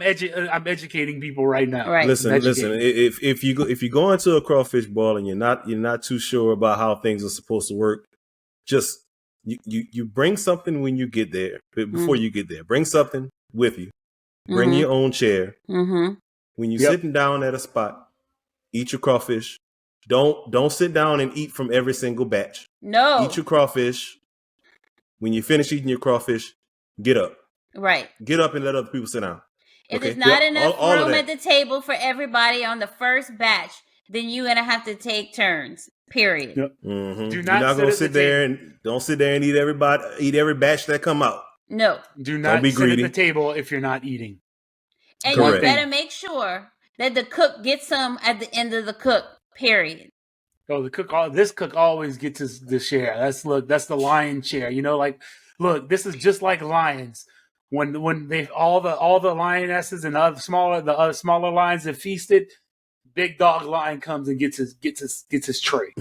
educating people right now. Right. Listen. If you go into a crawfish boil and you're not too sure about how things are supposed to work, just you bring something when you get there. Before you get there, bring something with you. Bring your own chair. Mm-hmm. When you're sitting down at a spot, eat your crawfish. Don't sit down and eat from every single batch. No. Eat your crawfish. When you finish eating your crawfish, get up. Right. Get up and let other people sit down. If there's not enough room at the table for everybody on the first batch, then you're gonna have to take turns. Period. Yep. Mm-hmm. You're not gonna sit there and eat every batch that come out. No. Do not sit at the table if you're not eating. And you better make sure that the cook gets some at the end of the cook. Period. Oh, this cook always gets the share. That's the lion share. Look, this is just like lions. When they all the lionesses and the other smaller lions have feasted, big dog lion comes and gets his tray.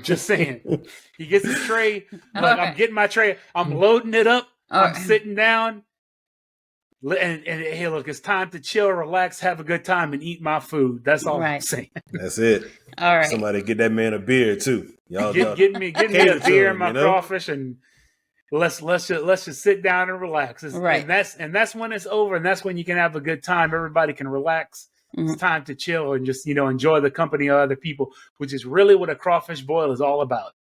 Just saying, he gets his tray. Like, I'm getting my tray. I'm loading it up. I'm sitting down. And hey, look, it's time to chill, relax, have a good time, and eat my food. That's all I'm saying. That's it. All right. Somebody get that man a beer too. Y'all get me a beer and my crawfish, and let's just sit down and relax. And that's when it's over, and that's when you can have a good time. Everybody can relax. Mm-hmm. It's time to chill and just enjoy the company of other people, which is really what a crawfish boil is all about.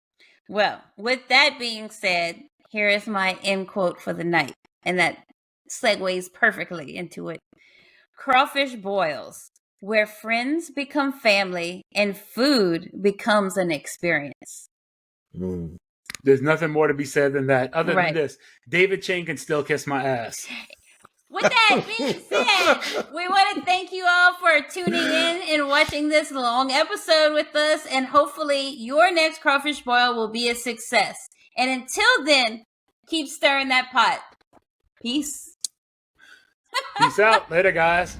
Well, with that being said, here is my end quote for the night, and that segues perfectly into it. Crawfish boils, where friends become family and food becomes an experience. Mm. There's nothing more to be said than that. Other than this, David Chang can still kiss my ass. With that being said, we want to thank you all for tuning in and watching this long episode with us. And hopefully your next crawfish boil will be a success. And until then, keep stirring that pot. Peace. Peace out. Later, guys.